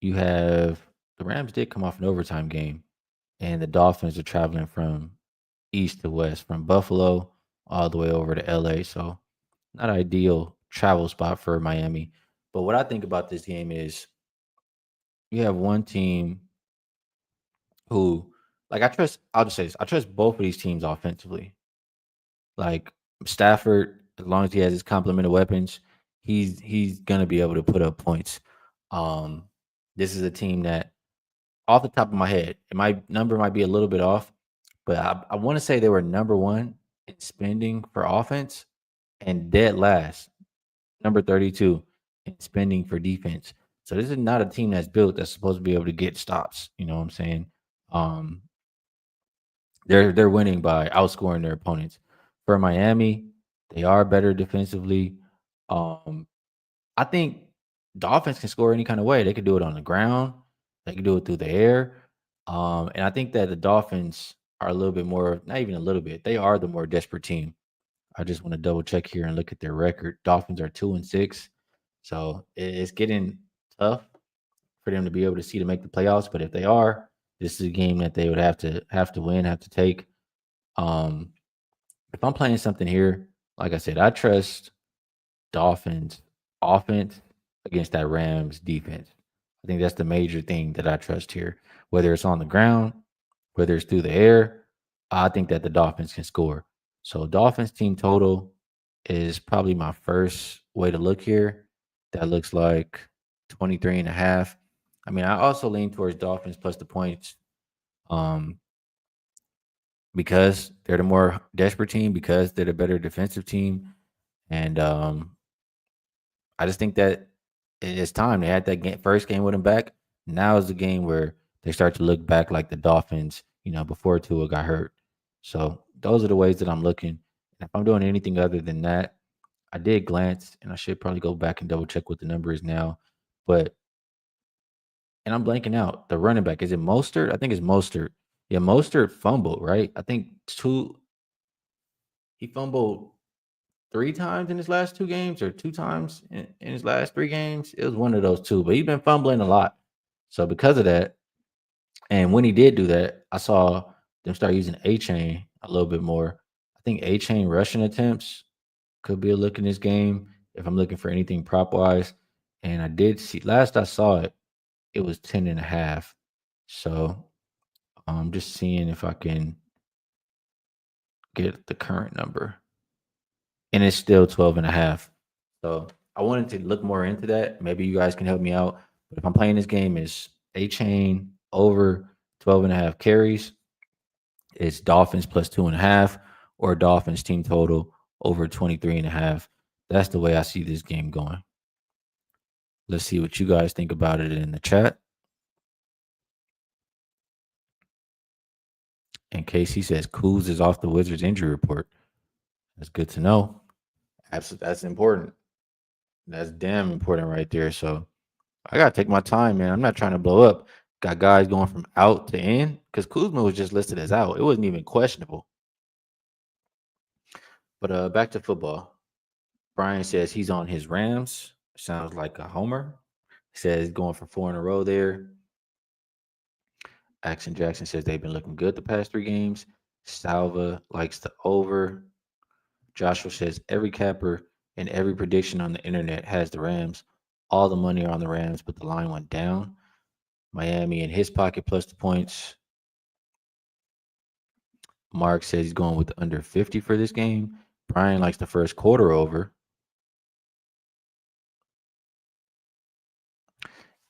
S1: You have the Rams did come off an overtime game, and the Dolphins are traveling from east to west, from Buffalo all the way over to LA. So not ideal travel spot for Miami. But what I think about this game is you have one team who, like, I'll just say this, I trust both of these teams offensively. Like Stafford, as long as he has his complement of weapons, he's gonna be able to put up points. Um, this is a team that, off the top of my head, my number might be a little bit off, but I want to say they were number one in spending for offense and dead last, number 32 in spending for defense. So this is not a team that's built that's supposed to be able to get stops. You know what I'm saying? Um, they're winning by outscoring their opponents. For Miami, they are better defensively. Um, I think the offense can score any kind of way. They could do it on the ground. They can do it through the air. And I think that the Dolphins are a little bit more, not even a little bit. They are the more desperate team. I just want to double check here and look at their record. Dolphins are 2-6, so it's getting tough for them to be able to see to make the playoffs. But if they are, this is a game that they would have to win, have to take. Um, if I'm playing something here, like I said, I trust Dolphins offense against that Rams defense. I think that's the major thing that I trust here. Whether it's on the ground, whether it's through the air, I think that the Dolphins can score. So Dolphins team total is probably my first way to look here. That looks like 23 and a half. I mean, I also lean towards Dolphins plus the points um, because they're the more desperate team, because they're the better defensive team. And I just think that it's time. They had that first game with him back. Now is the game where they start to look back like the Dolphins, before Tua got hurt. So those are the ways that I'm looking. And if I'm doing anything other than that, I did glance, and I should probably go back and double check what the number is now. But and I'm blanking out. The running back, is it Mostert? I think it's Mostert. Yeah, Mostert fumbled, right? I think he fumbled 3 times in his last 2 games, or 2 times in his last 3 games. It was one of those two, but he's been fumbling a lot. So because of that, and when he did do that, I saw them start using A chain a little bit more. I think A chain rushing attempts could be a look in this game if I'm looking for anything prop wise. And I did see, last I saw it, it was 10 and a half. So I'm just seeing if I can get the current number. And it's still 12 and a half. So I wanted to look more into that. Maybe you guys can help me out. But if I'm playing this game, is A chain over 12 and a half carries. It's Dolphins plus 2.5, or Dolphins team total over 23 and a half. That's the way I see this game going. Let's see what you guys think about it in the chat. And Casey says Kuz is off the Wizards injury report. That's good to know. Absolutely, that's important. That's damn important right there. So I gotta take my time, man. I'm not trying to blow up. Got guys going from out to in, because Kuzma was just listed as out. It wasn't even questionable. But back to football. Brian says he's on his Rams. Sounds like a homer. He says going for 4 in a row there. Action Jackson says they've been looking good the past 3 games. Salva likes the over. Joshua says every capper and every prediction on the internet has the Rams. All the money are on the Rams, but the line went down. Miami in his pocket plus the points. Mark says he's going with under 50 for this game. Brian likes the first quarter over.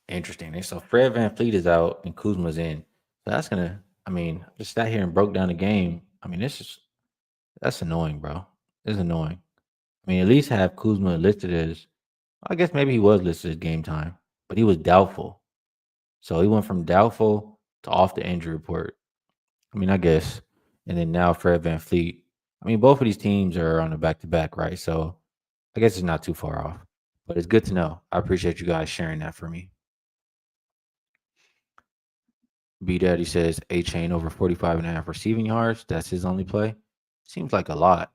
S1: Interesting. And so Fred VanVleet is out and Kuzma's in. So that's gonna. I mean, just sat here and broke down the game. I mean, that's annoying, bro. It's annoying. I mean, at least have Kuzma listed as. I guess maybe he was listed as game time, but he was doubtful. So he went from doubtful to off the injury report. I mean, I guess. And then now Fred VanVleet. I mean, both of these teams are on a back to back, right? So I guess it's not too far off. But it's good to know. I appreciate you guys sharing that for me. B Daddy says A Chain over 45.5 receiving yards. That's his only play. Seems like a lot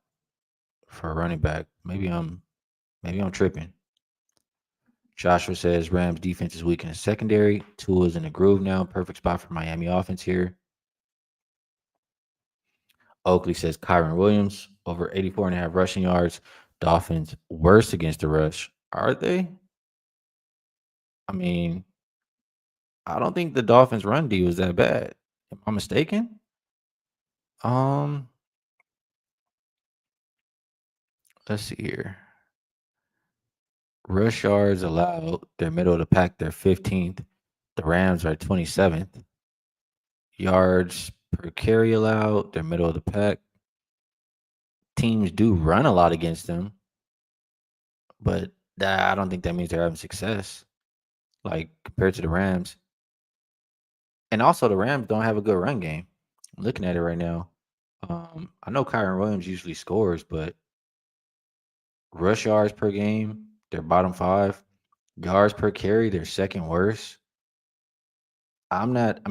S1: for a running back. Maybe I'm tripping. Joshua says Rams defense is weak in the secondary. Tua is in the groove now. Perfect spot for Miami offense here. Oakley says Kyron Williams over 84.5 rushing yards. Dolphins worse against the rush. Are they? I mean, I don't think the Dolphins run D was that bad. Am I mistaken? Um, let's see here. Rush yards allowed, they're middle of the pack, they're 15th. The Rams are 27th. Yards per carry allowed, they're middle of the pack. Teams do run a lot against them, but I don't think that means they're having success, like compared to the Rams. And also, the Rams don't have a good run game. I'm looking at it right now. I know Kyron Williams usually scores, but rush yards per game, they're bottom five. Yards per carry, they're second worst. I'm not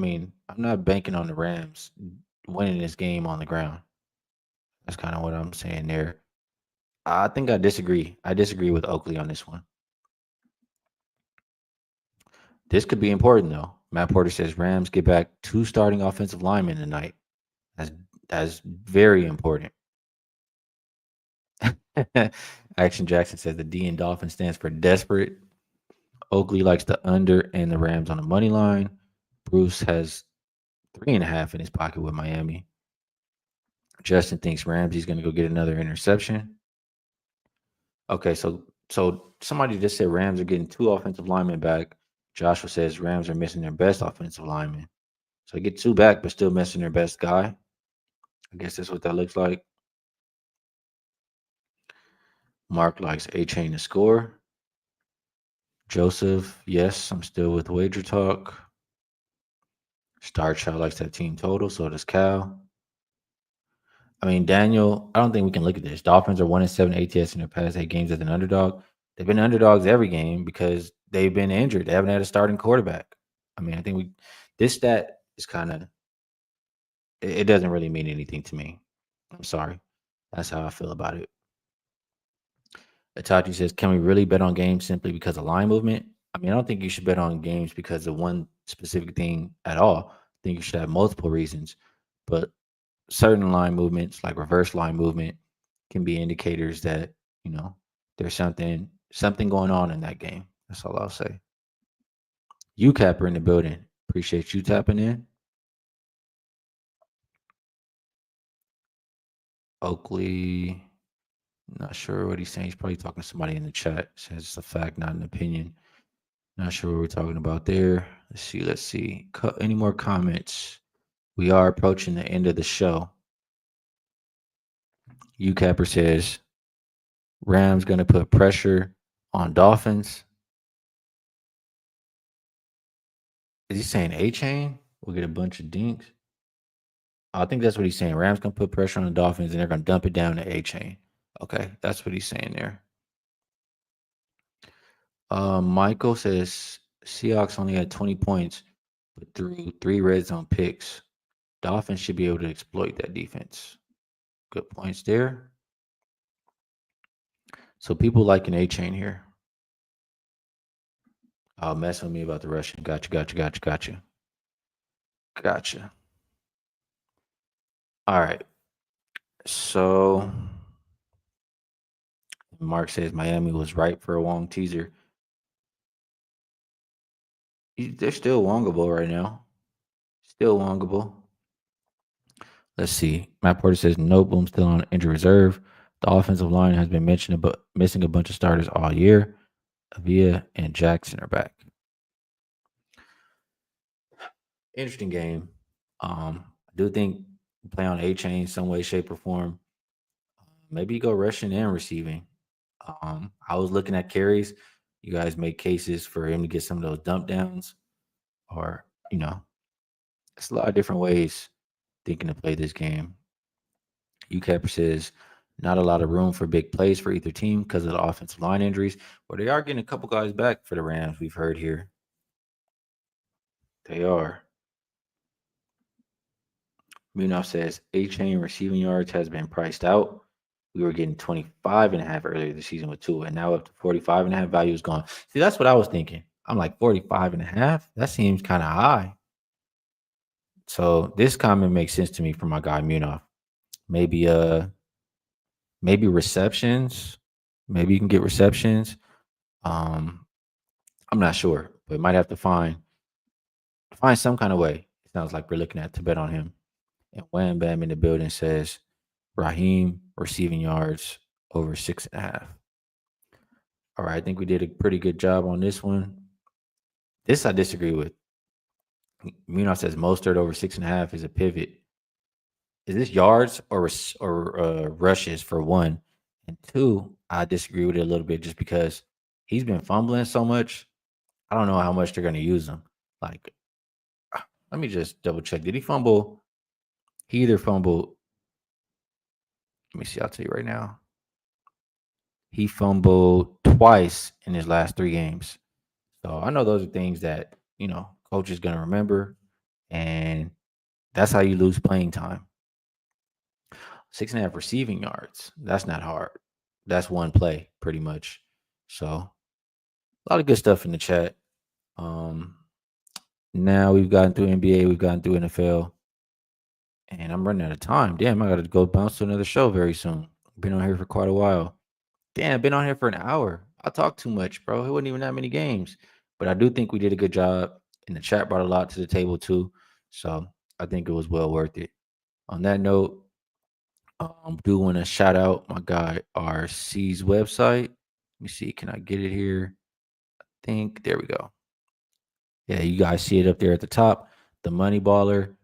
S1: banking on the Rams winning this game on the ground. That's kind of what I'm saying there. I think I disagree. I disagree with Oakley on this one. This could be important though. Matt Porter says Rams get back two starting offensive linemen tonight. That's that's very important. Action Jackson says the D in Dolphin stands for desperate. Oakley likes the under and the Rams on the money line. Bruce has 3.5 in his pocket with Miami. Justin thinks Ramsey's going to go get another interception. Okay, so somebody just said Rams are getting two offensive linemen back. Joshua says Rams are missing their best offensive lineman. So they get two back, but still missing their best guy. I guess that's what that looks like. Mark likes A Chain to score. Joseph, yes, I'm still with Wagertalk. Star Child likes that team total. So does Cal. I mean, Daniel, I don't think we can look at this. Dolphins are 1-7 ATS in their past 8 games as an underdog. They've been underdogs every game because they've been injured. They haven't had a starting quarterback. I mean, I think this stat is kind of it doesn't really mean anything to me. I'm sorry. That's how I feel about it. Itachi says, can we really bet on games simply because of line movement? I mean, I don't think you should bet on games because of one specific thing at all. I think you should have multiple reasons. But certain line movements, like reverse line movement, can be indicators that, there's something going on in that game. That's all I'll say. UCapper in the building. Appreciate you tapping in. Oakley, not sure what he's saying. He's probably talking to somebody in the chat. Says it's a fact, not an opinion. Not sure what we're talking about there. Let's see. Any more comments? We are approaching the end of the show. UCapper says Rams going to put pressure on Dolphins. Is he saying A Chain? We'll get a bunch of dinks. I think that's what he's saying. Rams going to put pressure on the Dolphins and they're going to dump it down to A Chain. Okay, that's what he's saying there. Michael says Seahawks only had 20 points, but through 3 red zone picks. Dolphins should be able to exploit that defense. Good points there. So people like an A Chain here. Oh, mess with me about the Russian. Gotcha. All right. So Mark says Miami was right for a long teaser. They're still wongable right now. Still wongable. Let's see. Matt Porter says no boom still on injury reserve. The offensive line has been mentioned, but missing a bunch of starters all year. Avia and Jackson are back. Interesting game. I do think play on A chain some way, shape, or form. Maybe go rushing and receiving. I was looking at carries. You guys make cases for him to get some of those dump downs, or it's a lot of different ways thinking to play this game. UCAP says not a lot of room for big plays for either team because of the offensive line injuries, but they are getting a couple guys back for the Rams. We've heard here they are. Munoz says A chain receiving yards has been priced out. We were getting 25 and a half earlier this season with two, and now up to 45 and a half value is gone. See, that's what I was thinking. I'm like 45 and a half. That seems kind of high. So this comment makes sense to me for my guy Munoz. Maybe maybe receptions. Maybe you can get receptions. Um, I'm not sure, but might have to find some kind of way. It sounds like we're looking at to bet on him. And Wham Bam in the building says Raheem receiving yards over 6.5. All right, I think we did a pretty good job on this one. This I disagree with. Munoz says Mostert over 6.5 is a pivot. Is this yards or rushes for one? And two, I disagree with it a little bit just because he's been fumbling so much. I don't know how much they're going to use him. Like, let me just double check. Did he fumble? He either fumbled. Let me see. I'll tell you right now. He fumbled twice in his last three games. So I know those are things that, coach is going to remember. And that's how you lose playing time. 6.5 receiving yards. That's not hard. That's one play, pretty much. So a lot of good stuff in the chat. Um, Now we've gotten through NBA, we've gotten through NFL, and I'm running out of time. Damn, I got to go bounce to another show very soon. Been on here for quite a while. Damn, been on here for an hour. I talk too much, bro. It wasn't even that many games, but I do think we did a good job, and the chat brought a lot to the table too. So I think it was well worth it. On that note, do want to shout out my guy RC's website. Let me see, can I get it here? I think there we go. Yeah, you guys see it up there at the top. The Money Baller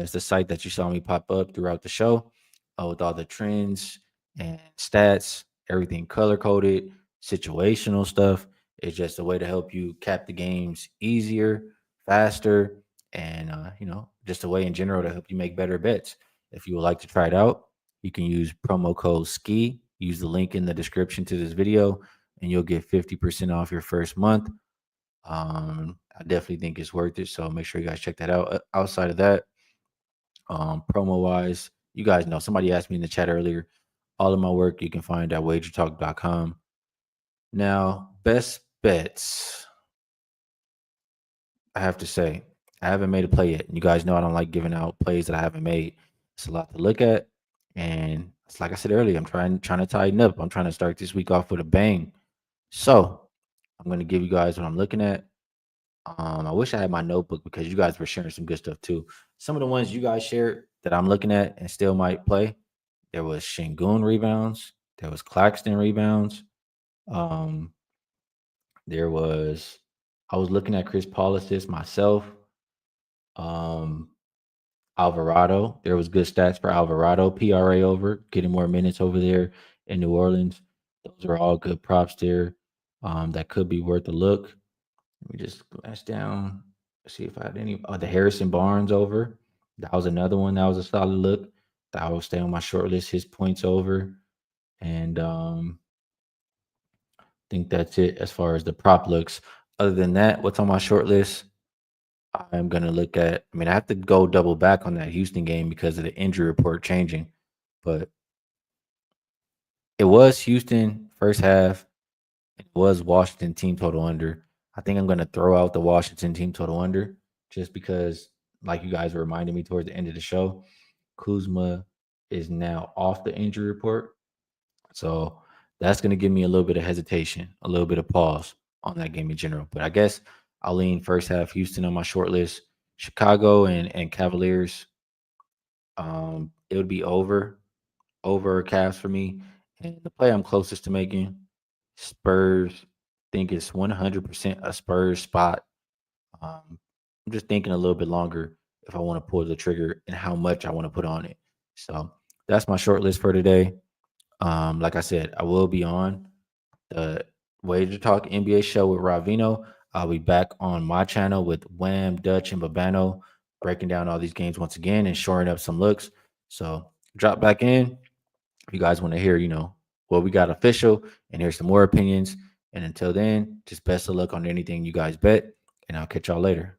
S1: is the site that you saw me pop up throughout the show with all the trends and stats, everything color coded, situational stuff. It's just a way to help you cap the games easier, faster, and just a way in general to help you make better bets. If you would like to try it out, you can use promo code Skee. Use the link in the description to this video, and you'll get 50% off your first month. I definitely think it's worth it. So make sure you guys check that out. Outside of that, promo wise, you guys know somebody asked me in the chat earlier. All of my work you can find at wagertalk.com. Now, best bets. I have to say, I haven't made a play yet. You guys know I don't like giving out plays that I haven't made. It's a lot to look at. And it's like I said earlier, I'm trying to tighten up. I'm trying to start this week off with a bang. So I'm going to give you guys what I'm looking at. I wish I had my notebook because you guys were sharing some good stuff too. Some of the ones you guys shared that I'm looking at and still might play. There was Shingun rebounds. There was Claxton rebounds. Um, there was I was looking at Chris Paul assists myself. Um, Alvarado. There was good stats for Alvarado. PRA over, getting more minutes over there in New Orleans. Those are all good props there. That could be worth a look. Let me just glance down, see if I had any. Oh, the Harrison Barnes over. That was another one. That was a solid look. That will stay on my short list. His points over, and I think that's it as far as the prop looks. Other than that, what's on my short list? I'm gonna look at. I mean, I have to go double back on that Houston game because of the injury report changing, but it was Houston first half. It was Washington team total under. I think I'm going to throw out the Washington team total under just because, like you guys were reminding me towards the end of the show, Kuzma is now off the injury report. So that's going to give me a little bit of hesitation, a little bit of pause on that game in general. But I guess I'll lean first half Houston on my short list. Chicago and Cavaliers. It would be over Cavs for me. And the play I'm closest to making, Spurs. Think it's 100% a Spurs spot. I'm just thinking a little bit longer if I want to pull the trigger and how much I want to put on it. So that's my short list for today. Like I said, I will be on the Wager Talk NBA show with Ravino. I'll be back on my channel with Wham, Dutch, and Babano, breaking down all these games once again and shoring up some looks. So drop back in if you guys want to hear, what we got official and hear some more opinions. And until then, just best of luck on anything you guys bet, and I'll catch y'all later.